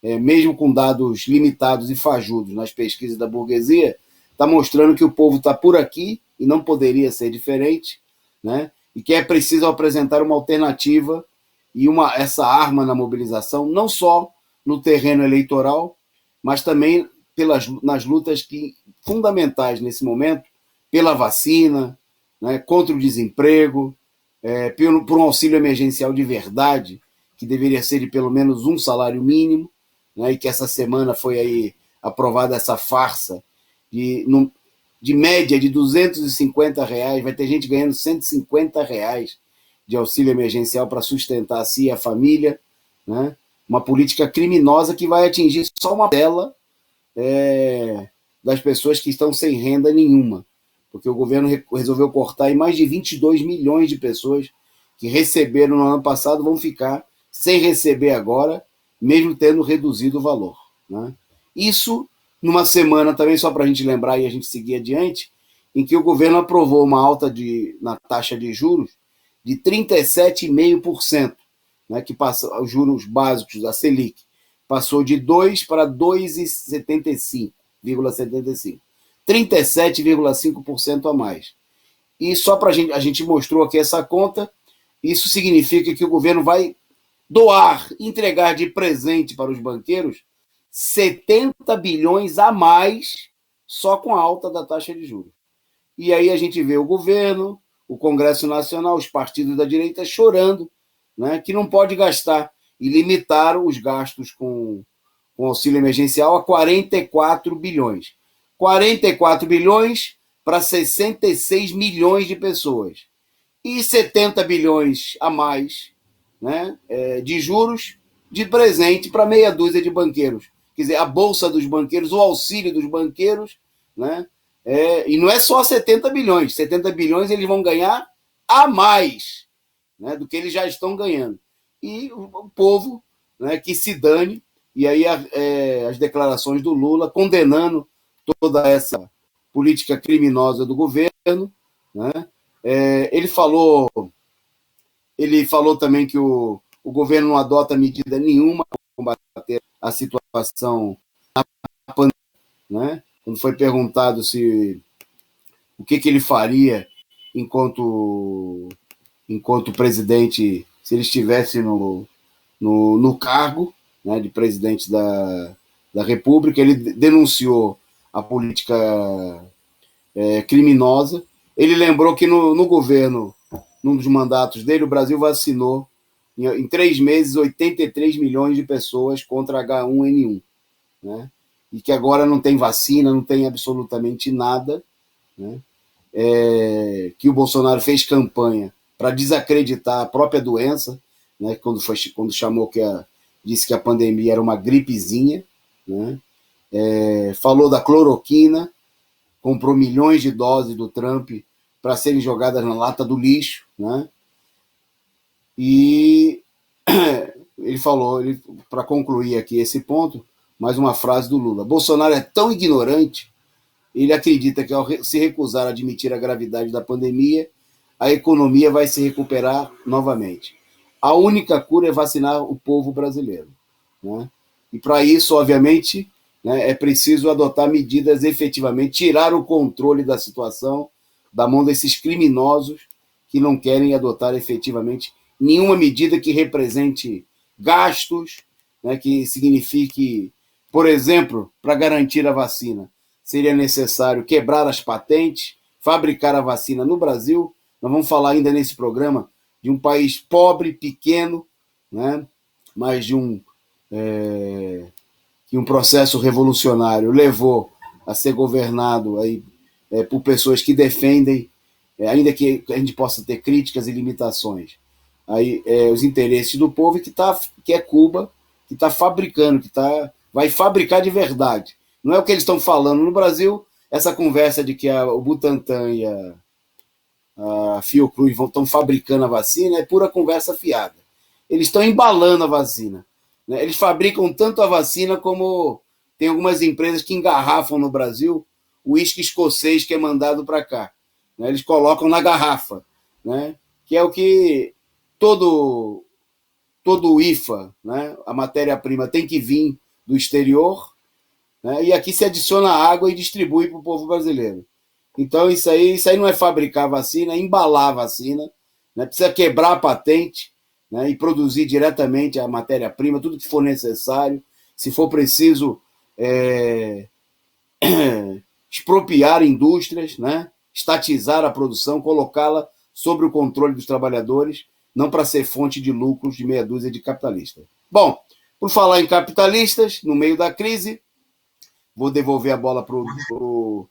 mesmo com dados limitados e fajudos nas pesquisas da burguesia, está mostrando que o povo está por aqui e não poderia ser diferente, né? E que é preciso apresentar uma alternativa e essa arma na mobilização, não só no terreno eleitoral, mas também nas lutas fundamentais nesse momento, pela vacina, né, contra o desemprego, por um auxílio emergencial de verdade, que deveria ser de pelo menos um salário mínimo, né, e que essa semana foi aí aprovada essa farsa de média de R$250, vai ter gente ganhando R$150 de auxílio emergencial para sustentar a si e a família, né? Uma política criminosa que vai atingir só uma parcela das pessoas que estão sem renda nenhuma, porque o governo resolveu cortar e mais de 22 milhões de pessoas que receberam no ano passado vão ficar sem receber agora, mesmo tendo reduzido o valor. Né? Isso numa semana também, só para a gente lembrar e a gente seguir adiante, em que o governo aprovou uma alta na taxa de juros de 37,5%, né, que passa os juros básicos da Selic, passou de 2 para 2,75%, 37,5% a mais. E só para a gente mostrou aqui essa conta, isso significa que o governo vai entregar de presente para os banqueiros 70 bilhões a mais só com a alta da taxa de juros. E aí a gente vê o governo, o Congresso Nacional, os partidos da direita chorando, né, que não pode gastar, e limitaram os gastos com auxílio emergencial a 44 bilhões. 44 bilhões para 66 milhões de pessoas. E 70 bilhões a mais, né, de juros de presente para meia dúzia de banqueiros. Quer dizer, a bolsa dos banqueiros, o auxílio dos banqueiros, né, e não é só 70 bilhões. 70 bilhões eles vão ganhar a mais, né, do que eles já estão ganhando. E o povo, né, que se dane, e aí as declarações do Lula condenando toda essa política criminosa do governo. Né? Ele falou também que o governo não adota medida nenhuma para combater a situação na pandemia, né? Quando foi perguntado se o que ele faria enquanto, enquanto presidente, se ele estivesse no cargo, né, de presidente da República, ele denunciou a política criminosa. Ele lembrou que no governo, num dos mandatos dele, o Brasil vacinou em 3 meses 83 milhões de pessoas contra H1N1, né? E que agora não tem vacina, não tem absolutamente nada, né? Que o Bolsonaro fez campanha para desacreditar a própria doença, né? Quando chamou disse que a pandemia era uma gripezinha, né? Falou da cloroquina, comprou milhões de doses do Trump para serem jogadas na lata do lixo, né? E ele falou, para concluir aqui esse ponto, mais uma frase do Lula: Bolsonaro é tão ignorante, ele acredita que ao se recusar a admitir a gravidade da pandemia, a economia vai se recuperar novamente. A única cura é vacinar o povo brasileiro, né? E para isso, obviamente, né, é preciso adotar medidas efetivamente, tirar o controle da situação da mão desses criminosos que não querem adotar efetivamente nenhuma medida que represente gastos, né, que signifique, por exemplo, para garantir a vacina, seria necessário quebrar as patentes, fabricar a vacina no Brasil. Nós vamos falar ainda nesse programa de um país pobre, pequeno, né, mas que um processo revolucionário levou a ser governado aí, por pessoas que defendem, ainda que a gente possa ter críticas e limitações, aí, os interesses do povo, que é Cuba, que está fabricando, vai fabricar de verdade. Não é o que eles estão falando no Brasil, essa conversa de que o Butantan e a Fiocruz estão fabricando a vacina é pura conversa fiada. Eles estão embalando a vacina, né? Eles fabricam tanto a vacina como tem algumas empresas que engarrafam no Brasil o uísque escocês que é mandado para cá, né? Eles colocam na garrafa, né? Que é o que todo o IFA, né? A matéria-prima tem que vir do exterior, né? E aqui se adiciona água e distribui para o povo brasileiro. Então isso aí não é fabricar vacina, é embalar a vacina, né? Precisa quebrar a patente, né? E produzir diretamente a matéria-prima, tudo que for necessário. Se for preciso, expropriar indústrias, né? Estatizar a produção, colocá-la sob o controle dos trabalhadores, não para ser fonte de lucros de meia dúzia de capitalistas. Bom, por falar em capitalistas, no meio da crise, vou devolver a bola para o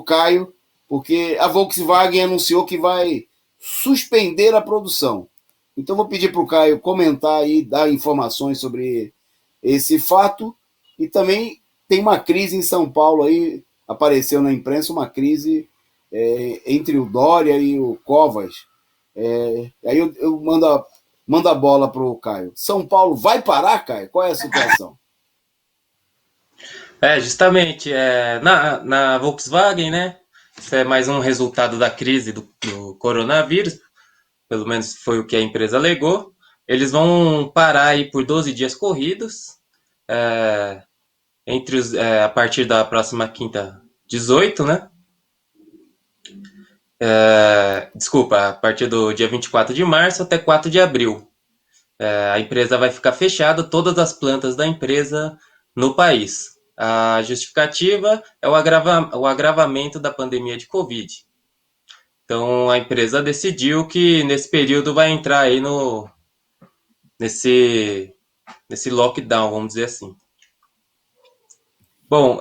Caio, porque a Volkswagen anunciou que vai suspender a produção. Então vou pedir para o Caio comentar e dar informações sobre esse fato. E também tem uma crise em São Paulo aí, apareceu na imprensa uma crise entre o Dória e o Covas. Aí eu mando a bola para o Caio. São Paulo vai parar, Caio? Qual é a situação? Justamente, na Volkswagen, né? Isso é mais um resultado da crise do coronavírus, pelo menos foi o que a empresa alegou. Eles vão parar aí por 12 dias corridos, a partir da próxima quinta, 18, né? Desculpa, a partir do dia 24 de março até 4 de abril. A empresa vai ficar fechada, todas as plantas da empresa no país. A justificativa é o agravamento da pandemia de Covid. Então, a empresa decidiu que nesse período vai entrar aí nesse lockdown, vamos dizer assim. Bom,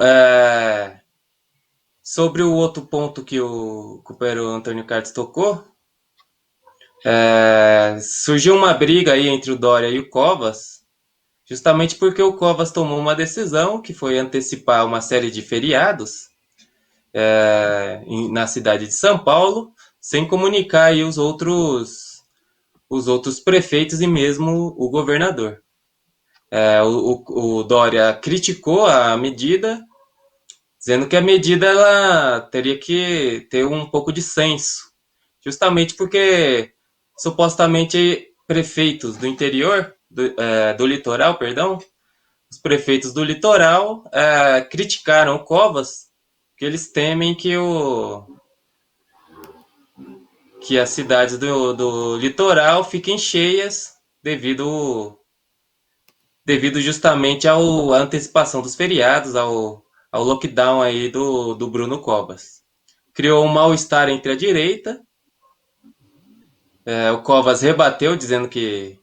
sobre o outro ponto que o companheiro Antônio Carlos tocou, surgiu uma briga aí entre o Dória e o Covas, justamente porque o Covas tomou uma decisão, que foi antecipar uma série de feriados na cidade de São Paulo, sem comunicar aí os outros prefeitos e mesmo o governador. O Dória criticou a medida, dizendo que a medida ela teria que ter um pouco de senso, justamente porque supostamente prefeitos do interior, do litoral, perdão, os prefeitos do litoral criticaram o Covas, que eles temem que as cidades do litoral fiquem cheias devido justamente à antecipação dos feriados, ao lockdown aí do Bruno Covas. Criou um mal-estar entre a direita. O Covas rebateu, dizendo que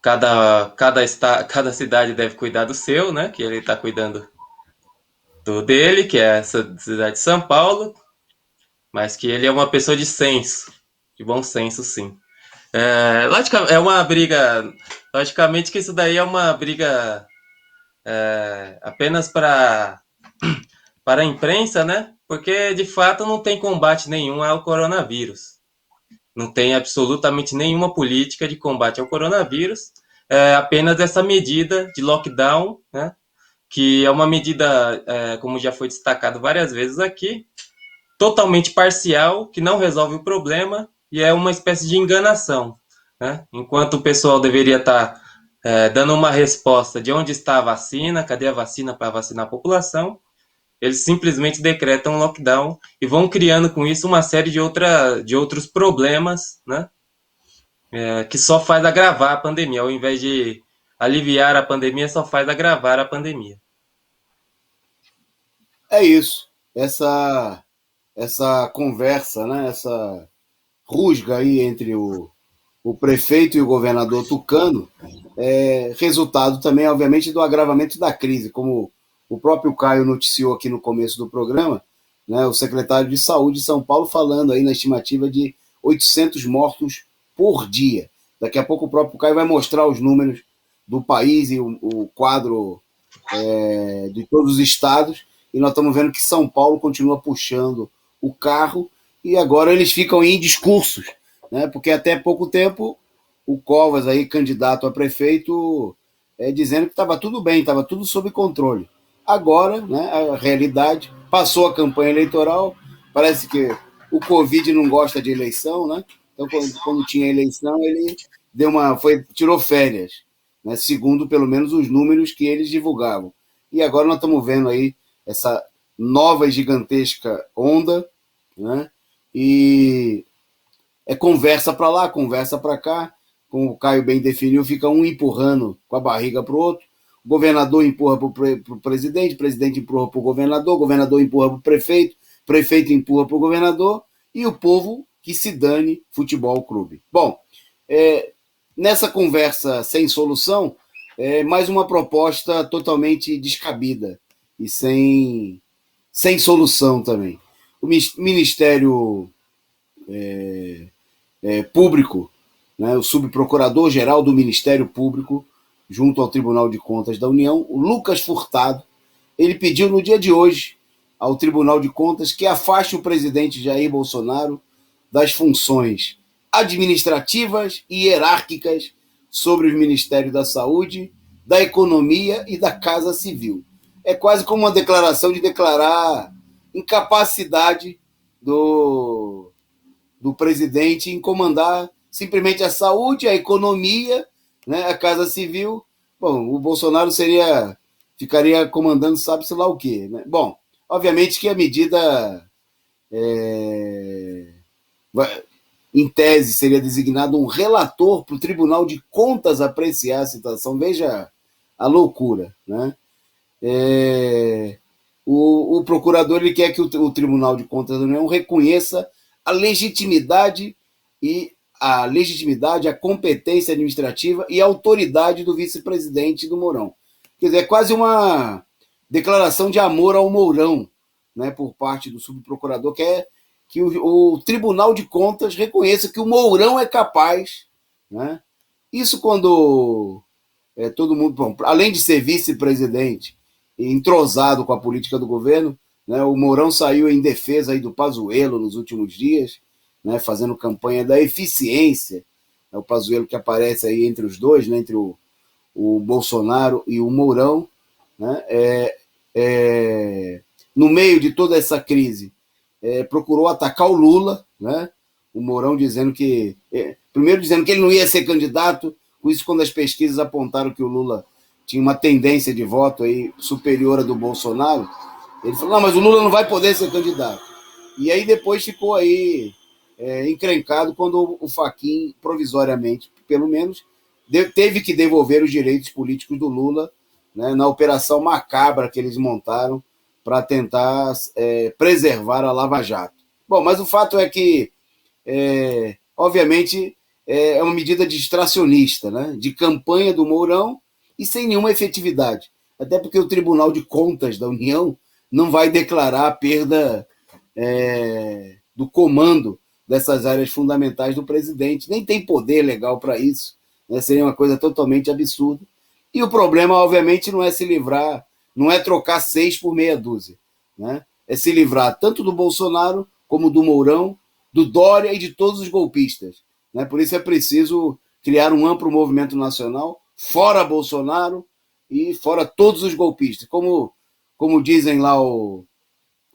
cada cidade deve cuidar do seu, né? Que ele está cuidando do dele, que é essa cidade de São Paulo, mas que ele é uma pessoa de senso, de bom senso, sim. É uma briga. Logicamente que isso daí é uma briga apenas para a imprensa, né? Porque de fato não tem combate nenhum ao coronavírus. Não tem absolutamente nenhuma política de combate ao coronavírus. Apenas essa medida de lockdown, né? Que é uma medida, como já foi destacado várias vezes aqui, totalmente parcial, que não resolve o problema e é uma espécie de enganação. Né? Enquanto o pessoal deveria estar dando uma resposta de onde está a vacina, cadê a vacina para vacinar a população, eles simplesmente decretam um lockdown e vão criando com isso uma série de outros problemas, né? Que só faz agravar a pandemia, ao invés de aliviar a pandemia, só faz agravar a pandemia. É isso. Essa conversa, né? Essa rusga aí entre o prefeito e o governador Tucano é resultado também, obviamente, do agravamento da crise, como o próprio Caio noticiou aqui no começo do programa, né, o secretário de Saúde de São Paulo falando aí na estimativa de 800 mortos por dia. Daqui a pouco o próprio Caio vai mostrar os números do país e o quadro de todos os estados, e nós estamos vendo que São Paulo continua puxando o carro, e agora eles ficam em discursos, né? Porque até pouco tempo o Covas, aí, candidato a prefeito, dizendo que estava tudo bem, estava tudo sob controle. Agora, né, a realidade, passou a campanha eleitoral, parece que o Covid não gosta de eleição, né? Então, quando tinha eleição, ele tirou férias, né, segundo pelo menos os números que eles divulgavam. E agora nós estamos vendo aí essa nova e gigantesca onda, né? E conversa para lá, conversa para cá, como o Caio bem definiu, fica um empurrando com a barriga para o outro, o governador empurra para o presidente, o presidente empurra para o governador empurra para o prefeito empurra para o governador, e o povo que se dane Futebol Clube. Bom, nessa conversa sem solução, mais uma proposta totalmente descabida e sem solução também. O Ministério Público, né, o subprocurador-geral do Ministério Público, junto ao Tribunal de Contas da União, o Lucas Furtado, ele pediu no dia de hoje ao Tribunal de Contas que afaste o presidente Jair Bolsonaro das funções administrativas e hierárquicas sobre os Ministérios da Saúde, da Economia e da Casa Civil. É quase como uma declaração de declarar incapacidade do presidente em comandar simplesmente a saúde, a economia, né, a Casa Civil. Bom, o Bolsonaro ficaria comandando sabe-se lá o quê. Né? Bom, obviamente que a medida, em tese, seria designado um relator para o Tribunal de Contas apreciar a situação. Veja a loucura. Né? O procurador ele quer que o Tribunal de Contas da União reconheça a legitimidade, a competência administrativa e a autoridade do vice-presidente do Mourão. Quer dizer, é quase uma declaração de amor ao Mourão, né, por parte do subprocurador, que é que o Tribunal de Contas reconheça que o Mourão é capaz. Né? Isso quando todo mundo, bom, além de ser vice-presidente, entrosado com a política do governo, né, o Mourão saiu em defesa aí do Pazuello nos últimos dias, né, fazendo campanha da eficiência. É o Pazuello que aparece aí entre os dois, né, entre o Bolsonaro e o Mourão. Né, no meio de toda essa crise, procurou atacar o Lula, né, o Mourão dizendo primeiro dizendo que ele não ia ser candidato, com isso quando as pesquisas apontaram que o Lula tinha uma tendência de voto aí superior à do Bolsonaro, ele falou, não, mas o Lula não vai poder ser candidato. E aí depois ficou aí encrencado quando o Fachin, provisoriamente, pelo menos, teve que devolver os direitos políticos do Lula, né, na operação macabra que eles montaram para tentar preservar a Lava Jato. Bom, mas o fato é que, obviamente, é uma medida distracionista, né, de campanha do Mourão e sem nenhuma efetividade. Até porque o Tribunal de Contas da União não vai declarar a perda do comando dessas áreas fundamentais do presidente, nem tem poder legal para isso, né? Seria uma coisa totalmente absurda. E o problema, obviamente, não é se livrar, não é trocar 6 por meia dúzia, né? É se livrar tanto do Bolsonaro, como do Mourão, do Dória e de todos os golpistas, né? Por isso é preciso criar um amplo movimento nacional, fora Bolsonaro e fora todos os golpistas. Como dizem lá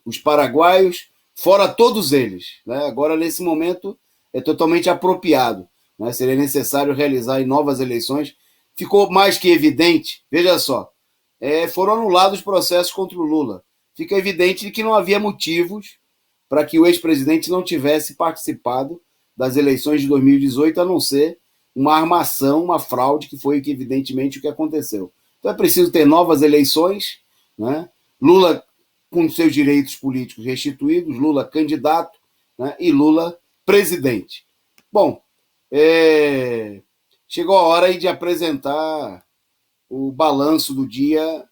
os paraguaios, fora todos eles, né? Agora, nesse momento, é totalmente apropriado, né? Seria necessário realizar novas eleições. Ficou mais que evidente, veja só, foram anulados os processos contra o Lula. Fica evidente que não havia motivos para que o ex-presidente não tivesse participado das eleições de 2018, a não ser uma armação, uma fraude, que foi evidentemente o que aconteceu. Então é preciso ter novas eleições, né? Lula com seus direitos políticos restituídos, Lula candidato, né, e Lula presidente. Bom, chegou a hora aí de apresentar o balanço do dia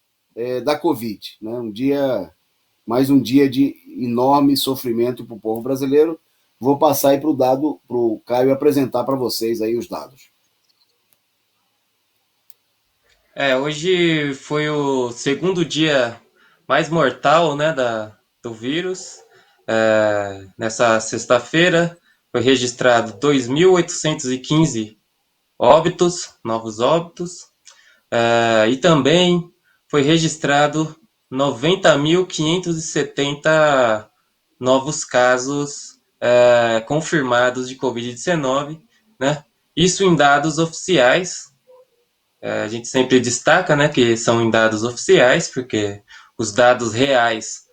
da Covid, né? Mais um dia de enorme sofrimento para o povo brasileiro. Vou passar aí para o Caio apresentar para vocês aí os dados. Hoje foi o segundo dia mais mortal, né, do vírus. Nessa sexta-feira foi registrado 2.815 óbitos, novos óbitos, e também foi registrado 90.570 novos casos confirmados de Covid-19, né? Isso em dados oficiais. A gente sempre destaca, né, que são em dados oficiais, porque os dados reais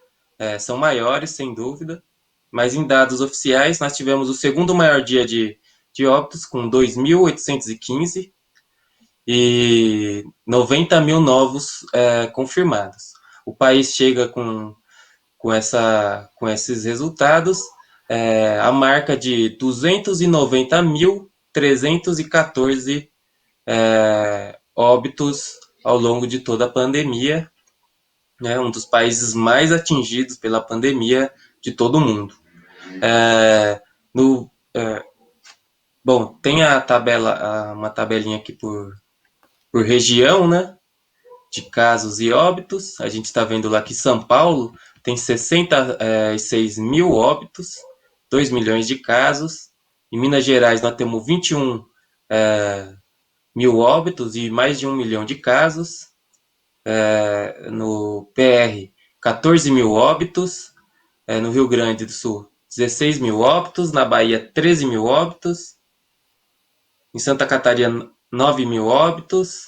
são maiores, sem dúvida, mas em dados oficiais nós tivemos o segundo maior dia de óbitos, com 2.815 e 90 mil novos confirmados. O país chega com esses resultados a marca de 290.314 óbitos ao longo de toda a pandemia, né, um dos países mais atingidos pela pandemia de todo o mundo. Bom, tem a tabela, uma tabelinha aqui por região, né, de casos e óbitos. A gente está vendo lá que São Paulo tem 66 mil óbitos, 2 milhões de casos. Em Minas Gerais nós temos 21 mil óbitos e mais de 1 milhão de casos. No PR, 14 mil óbitos. No Rio Grande do Sul, 16 mil óbitos. Na Bahia, 13 mil óbitos. Em Santa Catarina, 9 mil óbitos.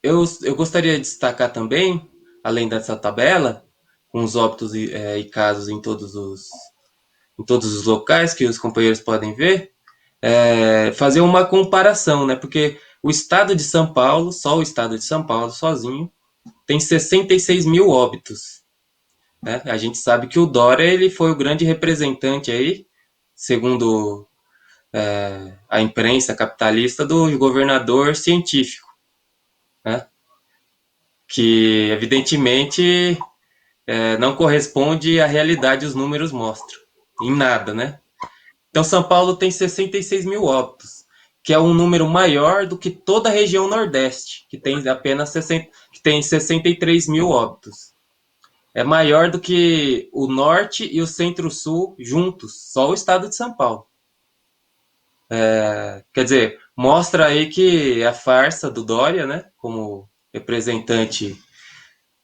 Eu gostaria de destacar também, além dessa tabela, com os óbitos e casos em todos os locais que os companheiros podem ver, fazer uma comparação, né? Porque o estado de São Paulo, só o estado de São Paulo sozinho, tem 66 mil óbitos, né? A gente sabe que o Dória ele foi o grande representante aí, segundo a imprensa capitalista, do governador científico, né? Que evidentemente não corresponde à realidade, os números mostram, em nada, né? Então São Paulo tem 66 mil óbitos, que é um número maior do que toda a região Nordeste, que tem apenas 63 mil óbitos. É maior do que o Norte e o Centro-Sul juntos, só o estado de São Paulo. Quer dizer, mostra aí que a farsa do Dória, né, como representante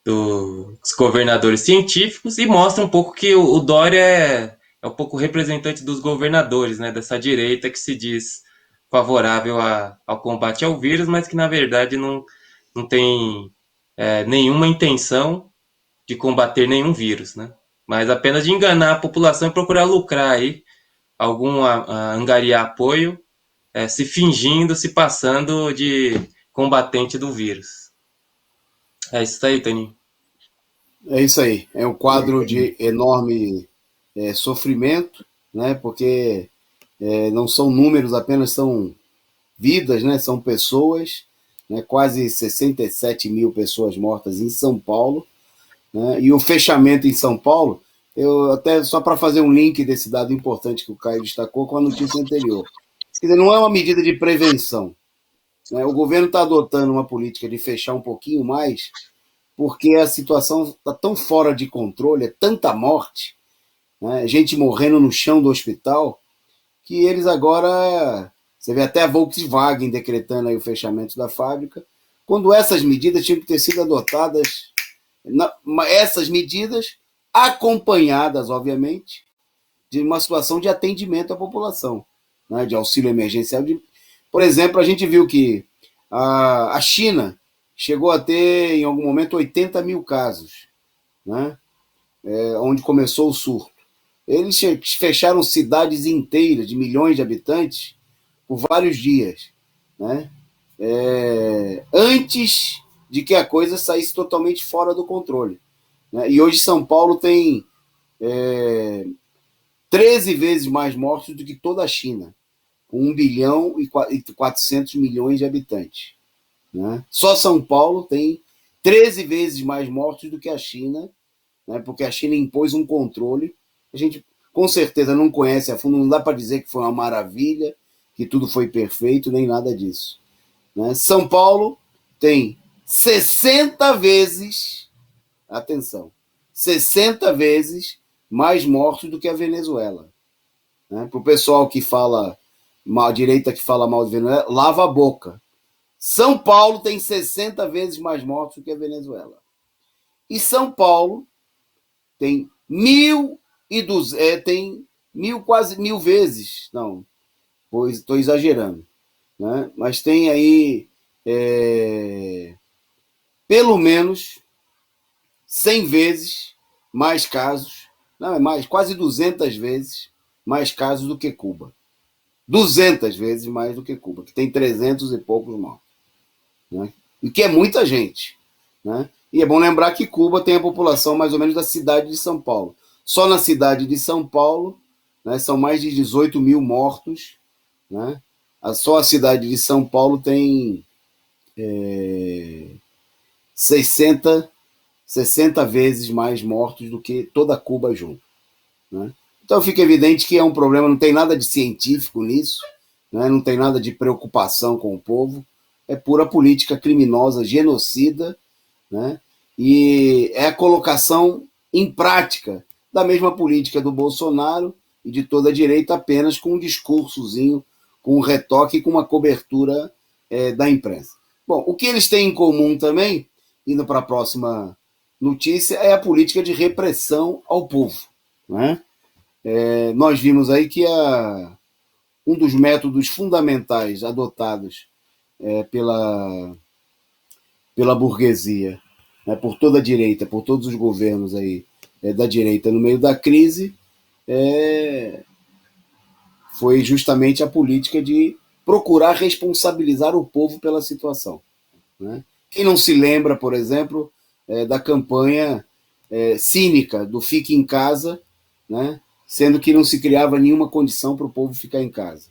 dos governadores científicos, e mostra um pouco que o Dória é um pouco representante dos governadores, né, dessa direita que se diz favorável ao combate ao vírus, mas que na verdade não tem nenhuma intenção de combater nenhum vírus, né? Mas apenas de enganar a população e procurar lucrar aí, angariar apoio, se fingindo, se passando de combatente do vírus. É isso aí, Toninho. É isso aí. É um quadro de enorme sofrimento, né? Porque não são números, apenas são vidas, né? São pessoas, né? Quase 67 mil pessoas mortas em São Paulo, né? E o fechamento em São Paulo, eu até só para fazer um link desse dado importante que o Caio destacou com a notícia anterior. Quer dizer, não é uma medida de prevenção, né? O governo está adotando uma política de fechar um pouquinho mais, porque a situação está tão fora de controle, é tanta morte, né? Gente morrendo no chão do hospital, que eles agora. Você vê até a Volkswagen decretando aí o fechamento da fábrica, quando essas medidas tinham que ter sido adotadas, essas medidas acompanhadas, obviamente, de uma situação de atendimento à população, né? De auxílio emergencial. Por exemplo, a gente viu que a China chegou a ter, em algum momento, 80 mil casos, né? Onde começou o surto. Eles fecharam cidades inteiras de milhões de habitantes por vários dias, né? Antes de que a coisa saísse totalmente fora do controle, né? E hoje São Paulo tem 13 vezes mais mortos do que toda a China, com 1 bilhão e 400 milhões de habitantes, né? Só São Paulo tem 13 vezes mais mortos do que a China, né? Porque a China impôs um controle. A gente com certeza não conhece a fundo, não dá para dizer que foi uma maravilha, que tudo foi perfeito, nem nada disso, né? São Paulo tem 60 vezes, atenção, 60 vezes mais mortos do que a Venezuela, né? Para o pessoal que fala mal, a direita que fala mal de Venezuela, lava a boca. São Paulo tem 60 vezes mais mortos do que a Venezuela. E São Paulo tem quase mil vezes, não, pois estou exagerando, né? Mas tem aí pelo menos 100 vezes mais casos, não é mais, quase 200 vezes mais casos do que Cuba. 200 vezes mais do que Cuba, que tem 300 e poucos mortos, né? E que é muita gente, né? E é bom lembrar que Cuba tem a população mais ou menos da cidade de São Paulo. Só na cidade de São Paulo, né, são mais de 18 mil mortos, né? Só a cidade de São Paulo tem 60 vezes mais mortos do que toda Cuba junto, né? Então fica evidente que é um problema, não tem nada de científico nisso, né? Não tem nada de preocupação com o povo, é pura política criminosa, genocida, né? E é a colocação em prática da mesma política do Bolsonaro e de toda a direita, apenas com um discursozinho, com um retoque e com uma cobertura da imprensa. Bom, o que eles têm em comum também, indo para a próxima notícia, é a política de repressão ao povo, né? Nós vimos aí que um dos métodos fundamentais adotados pela burguesia, né, por toda a direita, por todos os governos aí da direita no meio da crise, foi justamente a política de procurar responsabilizar o povo pela situação, né? Quem não se lembra, por exemplo, da campanha cínica do Fique em Casa, né, sendo que não se criava nenhuma condição para o povo ficar em casa,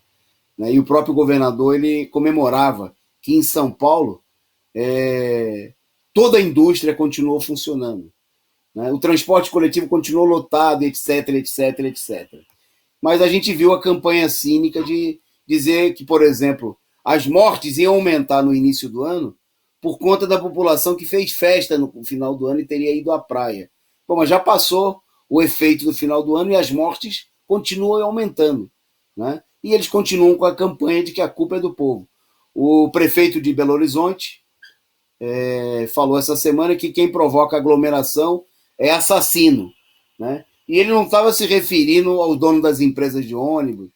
né? E o próprio governador ele comemorava que em São Paulo toda a indústria continuou funcionando, né? O transporte coletivo continuou lotado, etc, etc, etc. Mas a gente viu a campanha cínica de dizer que, por exemplo, as mortes iam aumentar no início do ano por conta da população que fez festa no final do ano e teria ido à praia. Bom, mas já passou o efeito do final do ano e as mortes continuam aumentando, né? E eles continuam com a campanha de que a culpa é do povo. O prefeito de Belo Horizonte falou essa semana que quem provoca aglomeração é assassino, né? E ele não estava se referindo ao dono das empresas de ônibus,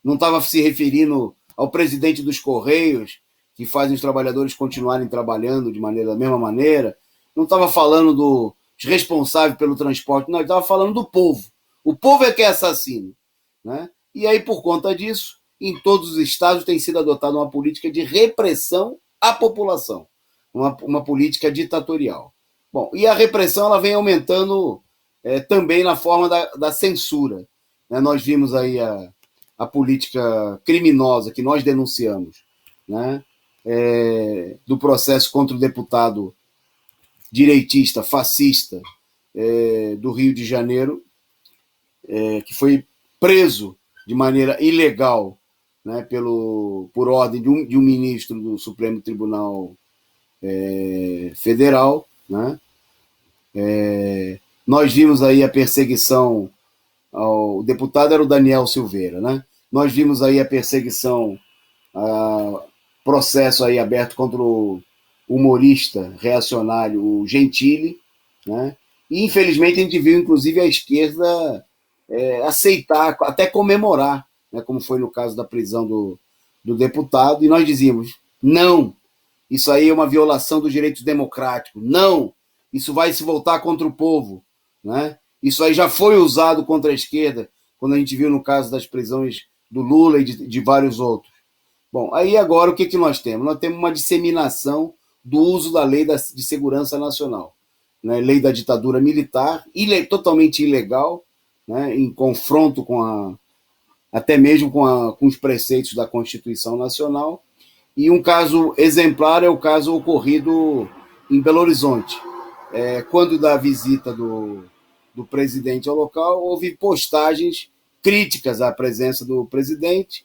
não estava se referindo ao presidente dos Correios, que fazem os trabalhadores continuarem trabalhando da mesma maneira, não estava falando dos responsáveis pelo transporte, não, ele estava falando do povo. O povo é que é assassino. Né? E aí, por conta disso, em todos os estados tem sido adotada uma política de repressão à população, uma política ditatorial. Bom, e a repressão ela vem aumentando também na forma da censura. Né? Nós vimos aí a política criminosa que nós denunciamos, né? Do processo contra o deputado direitista, fascista do Rio de Janeiro, que foi preso de maneira ilegal, né, por ordem de um ministro do Supremo Tribunal Federal. Né? Nós vimos aí a perseguição o deputado era o Daniel Silveira, né? Nós vimos aí a perseguição, processo aí aberto contra o humorista reacionário, o Gentili, né? E infelizmente a gente viu inclusive a esquerda aceitar, até comemorar, né? Como foi no caso da prisão do deputado, e nós dizíamos, não, isso aí é uma violação dos direitos democráticos, não, isso vai se voltar contra o povo, né? Isso aí já foi usado contra a esquerda, quando a gente viu no caso das prisões do Lula e de vários outros. Bom, aí agora o que nós temos? Nós temos uma disseminação do uso da Lei de Segurança Nacional, né? Lei da ditadura militar, totalmente ilegal, né? Em confronto até mesmo com os preceitos da Constituição Nacional. E um caso exemplar é o caso ocorrido em Belo Horizonte. Quando da visita do presidente ao local, houve postagens críticas à presença do presidente,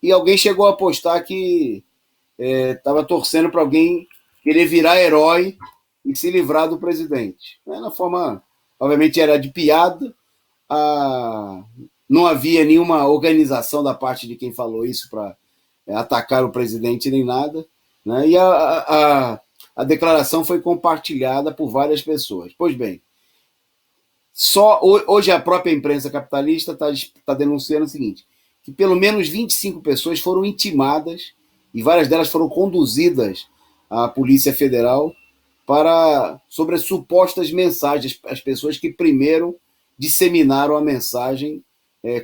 e alguém chegou a postar que estava torcendo para alguém querer virar herói e se livrar do presidente. Na forma, obviamente, era de piada, não havia nenhuma organização da parte de quem falou isso para atacar o presidente nem nada, né? E a declaração foi compartilhada por várias pessoas. Pois bem, hoje a própria imprensa capitalista está denunciando o seguinte, que pelo menos 25 pessoas foram intimadas e várias delas foram conduzidas à Polícia Federal sobre as supostas mensagens, as pessoas que primeiro disseminaram a mensagem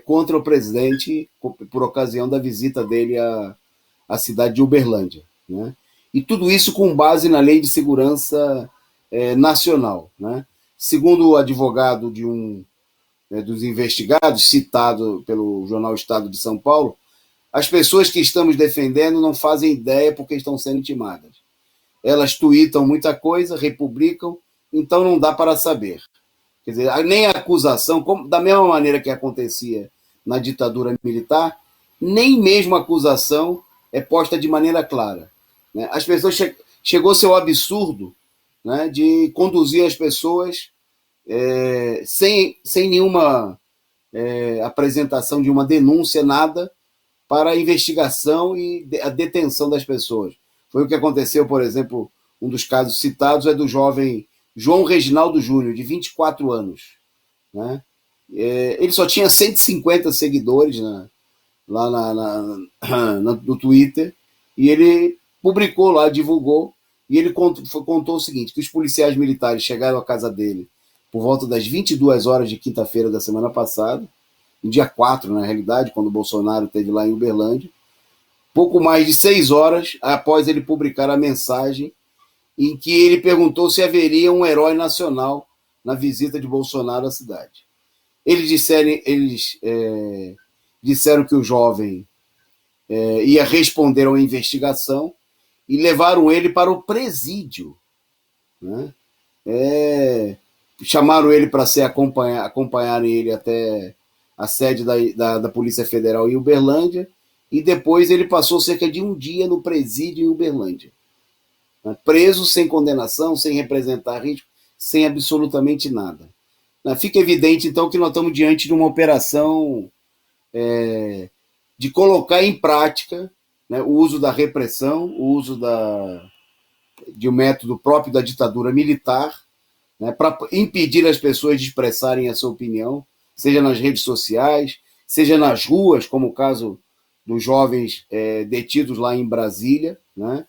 contra o presidente por ocasião da visita dele à cidade de Uberlândia. Né? E tudo isso com base na Lei de Segurança Nacional. Né? Segundo o advogado dos investigados, citado pelo jornal Estado de São Paulo, as pessoas que estamos defendendo não fazem ideia porque estão sendo intimadas. Elas tweetam muita coisa, republicam, então não dá para saber. Quer dizer, nem a acusação, da mesma maneira que acontecia na ditadura militar, nem mesmo a acusação é posta de maneira clara. Né? As pessoas chegou-se ao absurdo, né, de conduzir as pessoas sem nenhuma apresentação de uma denúncia, nada, para a investigação e a detenção das pessoas. Foi o que aconteceu, por exemplo, um dos casos citados é do jovem João Reginaldo Júnior, de 24 anos. Né? Ele só tinha 150 seguidores lá no Twitter, e ele publicou lá, divulgou, e ele contou o seguinte, que os policiais militares chegaram à casa dele por volta das 22 horas de quinta-feira da semana passada, no dia 4, na realidade, quando o Bolsonaro esteve lá em Uberlândia, pouco mais de 6 horas após ele publicar a mensagem em que ele perguntou se haveria um herói nacional na visita de Bolsonaro à cidade. Eles disseram que o jovem ia responder a uma investigação e levaram ele para o presídio. Né? Chamaram ele para acompanharem ele até a sede da Polícia Federal em Uberlândia, e depois ele passou cerca de um dia no presídio em Uberlândia. Né? Preso, sem condenação, sem representar risco, sem absolutamente nada. Fica evidente, então, que nós estamos diante de uma operação de colocar em prática, né, o uso da repressão, o uso de um método próprio da ditadura militar, né, para impedir as pessoas de expressarem a sua opinião, seja nas redes sociais, seja nas ruas, como o caso dos jovens detidos lá em Brasília, né?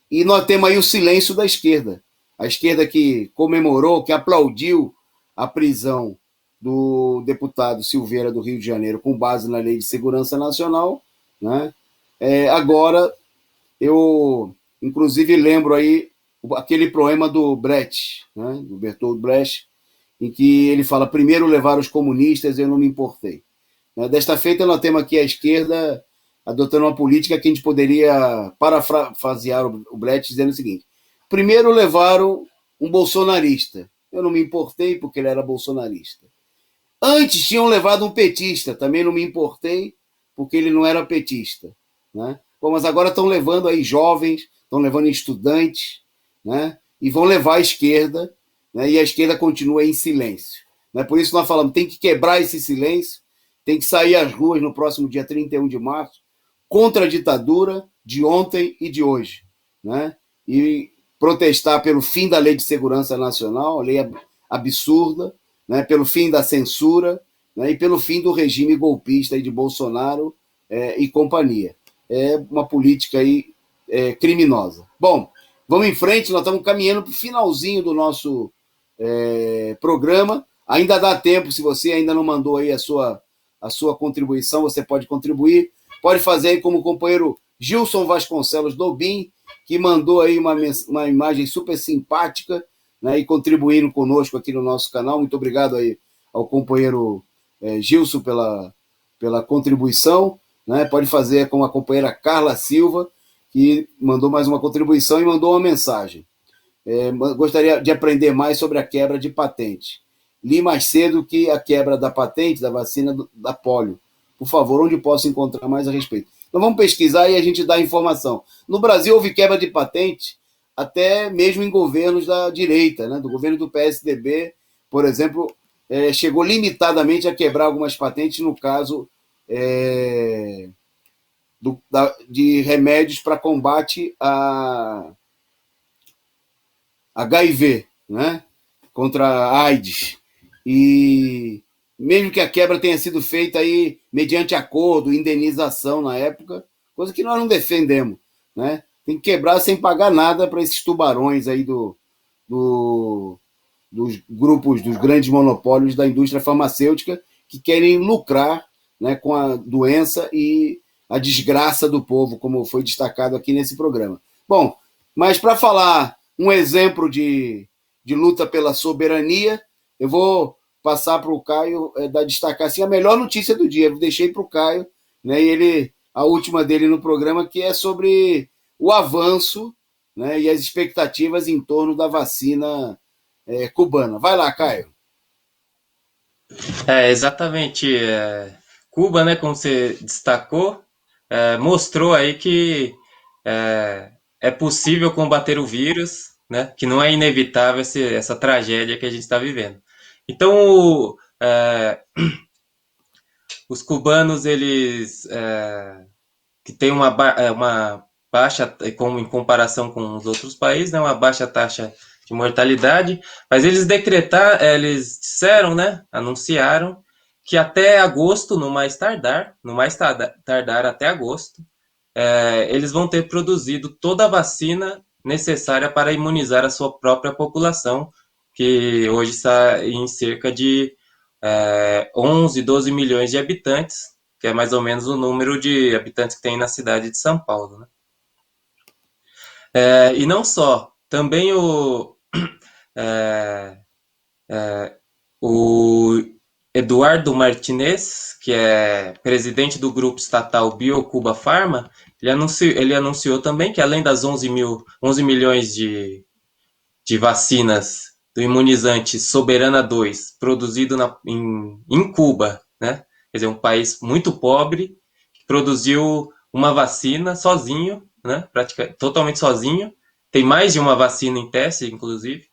E nós temos aí o silêncio da esquerda. A esquerda que comemorou, que aplaudiu a prisão do deputado Silveira do Rio de Janeiro com base na Lei de Segurança Nacional, né? Agora, eu inclusive lembro aí aquele poema do Brecht, né? Do Bertolt Brecht, em que ele fala: primeiro levar os comunistas, eu não me importei. Desta feita, nós temos aqui a esquerda adotando uma política que a gente poderia parafrasear o Brecht dizendo o seguinte: primeiro levaram um bolsonarista, eu não me importei porque ele era bolsonarista. Antes tinham levado um petista, também não me importei porque ele não era petista, né? Bom, mas agora estão levando aí jovens, estão levando estudantes, né? E vão levar a esquerda, né? E a esquerda continua em silêncio, né? Por isso nós falamos, tem que quebrar esse silêncio, tem que sair às ruas no próximo dia 31 de março contra a ditadura de ontem e de hoje, né? E protestar pelo fim da Lei de Segurança Nacional, a lei absurda, né? Pelo fim da censura, né? E pelo fim do regime golpista de Bolsonaro e companhia. É uma política aí criminosa. Bom, vamos em frente, nós estamos caminhando para o finalzinho do nosso programa. Ainda dá tempo, se você ainda não mandou aí a sua contribuição, você pode contribuir. Pode fazer aí como o companheiro Gilson Vasconcelos Dobim, que mandou aí uma imagem super simpática, né, e contribuindo conosco aqui no nosso canal. Muito obrigado aí ao companheiro Gilson pela contribuição, né? Pode fazer com a companheira Carla Silva, que mandou mais uma contribuição e mandou uma mensagem. Gostaria de aprender mais sobre a quebra de patente. Li mais cedo que a quebra da patente da vacina da polio. Por favor, onde posso encontrar mais a respeito? Então vamos pesquisar e a gente dá a informação. No Brasil houve quebra de patente até mesmo em governos da direita, né? Do governo do PSDB, por exemplo, chegou limitadamente a quebrar algumas patentes, no caso de remédios para combate a HIV, né? Contra a AIDS. E mesmo que a quebra tenha sido feita aí mediante acordo, indenização na época, coisa que nós não defendemos, né? Tem que quebrar sem pagar nada para esses tubarões aí dos grupos, dos grandes monopólios da indústria farmacêutica que querem lucrar, né, com a doença e a desgraça do povo, como foi destacado aqui nesse programa. Bom, mas para falar um exemplo de luta pela soberania, eu vou passar para o Caio destacar assim, a melhor notícia do dia. Eu deixei para o Caio, né, e a última dele no programa, que é sobre o avanço, né, e as expectativas em torno da vacina cubana. Vai lá, Caio. Exatamente. Cuba, né, como você destacou, mostrou aí que é possível combater o vírus, né, que não é inevitável essa tragédia que a gente está vivendo. Então, os cubanos, eles que têm uma baixa, em comparação com os outros países, né, uma baixa taxa de mortalidade, mas eles eles disseram, né, anunciaram que até agosto, no mais tardar até agosto, eles vão ter produzido toda a vacina necessária para imunizar a sua própria população, que hoje está em cerca de 11, 12 milhões de habitantes, que é mais ou menos o número de habitantes que tem na cidade de São Paulo, né? E não só, também o Eduardo Martinez, que é presidente do grupo estatal BioCuba Pharma, ele anunciou também que além das 11 milhões de vacinas do imunizante Soberana 2 produzido em Cuba, né? Quer dizer, um país muito pobre, que produziu uma vacina sozinho, né? Totalmente sozinho. Tem mais de uma vacina em teste, inclusive.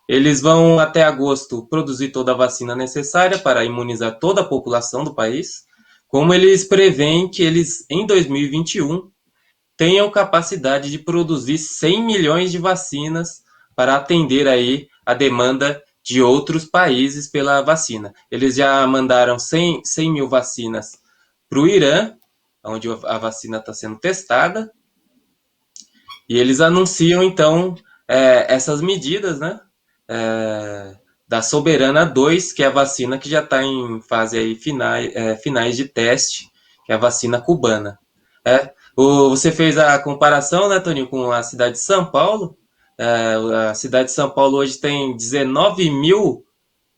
Eles vão, até agosto, produzir toda a vacina necessária para imunizar toda a população do país, como eles preveem que eles, em 2021, tenham capacidade de produzir 100 milhões de vacinas para atender aí a demanda de outros países pela vacina. Eles já mandaram 100 mil vacinas para o Irã, onde a vacina está sendo testada, e eles anunciam, então, essas medidas, né? É, da Soberana 2, que é a vacina que já está em fase aí finais de teste, que é a vacina cubana. Você fez a comparação, né, Toninho, com a cidade de São Paulo. A cidade de São Paulo hoje tem 19 mil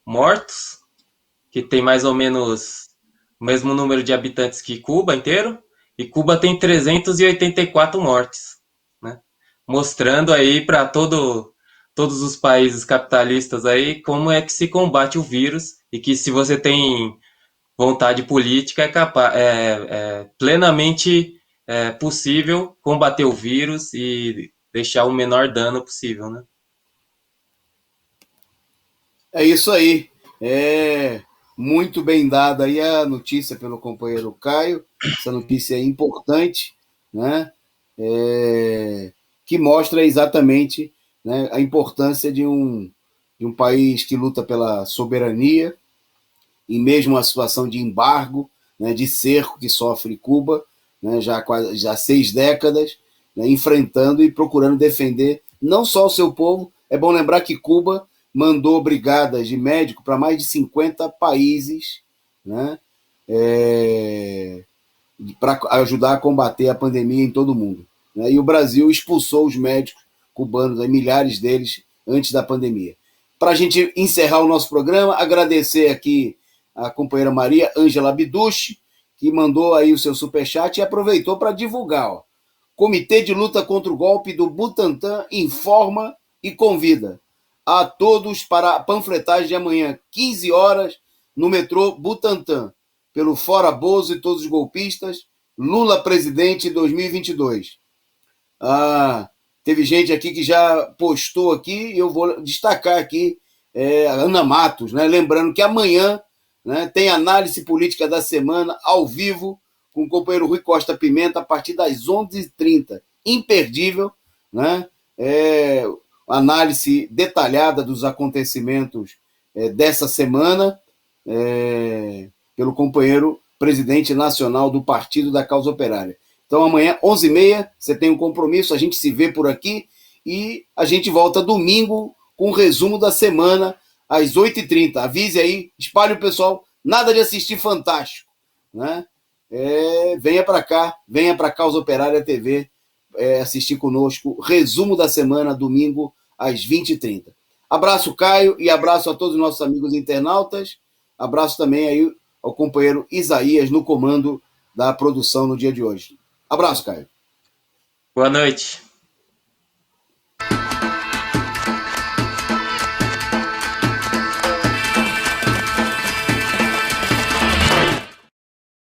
mortos, que tem mais ou menos o mesmo número de habitantes que Cuba inteiro, e Cuba tem 384 mortes, né? Mostrando aí para todos os países capitalistas aí como é que se combate o vírus e que se você tem vontade política é plenamente possível combater o vírus e deixar o menor dano possível, né? É isso aí. É muito bem dada aí a notícia pelo companheiro Caio. Essa notícia é importante, né? Que mostra exatamente, né, a importância de um país que luta pela soberania, em mesmo uma situação de embargo, né, de cerco que sofre Cuba, né, já 6 décadas, né, enfrentando e procurando defender não só o seu povo. É bom lembrar que Cuba mandou brigadas de médicos para mais de 50 países, né, para ajudar a combater a pandemia em todo o mundo. Né, e o Brasil expulsou os médicos cubanos, milhares deles, antes da pandemia. Para a gente encerrar o nosso programa, agradecer aqui a companheira Maria Ângela Biducci, que mandou aí o seu superchat e aproveitou para divulgar. Ó. Comitê de Luta contra o Golpe do Butantã informa e convida a todos para a panfletagem de amanhã, 15 horas, no metrô Butantã, pelo Fora Bozo e todos os golpistas, Lula presidente 2022. Teve gente aqui que já postou aqui, e eu vou destacar aqui a Ana Matos, né? Lembrando que amanhã, né, tem análise política da semana, ao vivo, com o companheiro Rui Costa Pimenta, a partir das 11h30. Imperdível, né? Análise detalhada dos acontecimentos dessa semana, pelo companheiro presidente nacional do Partido da Causa Operária. Então amanhã, 11h30, você tem um compromisso, a gente se vê por aqui e a gente volta domingo com o resumo da semana às 8h30. Avise aí, espalhe o pessoal, nada de assistir Fantástico. Né? Venha para cá, venha para a Causa Operária TV assistir conosco, resumo da semana, domingo às 20h30. Abraço, Caio, e abraço a todos os nossos amigos internautas. Abraço também aí ao companheiro Isaías no comando da produção no dia de hoje. Abraço, Caio. Boa noite.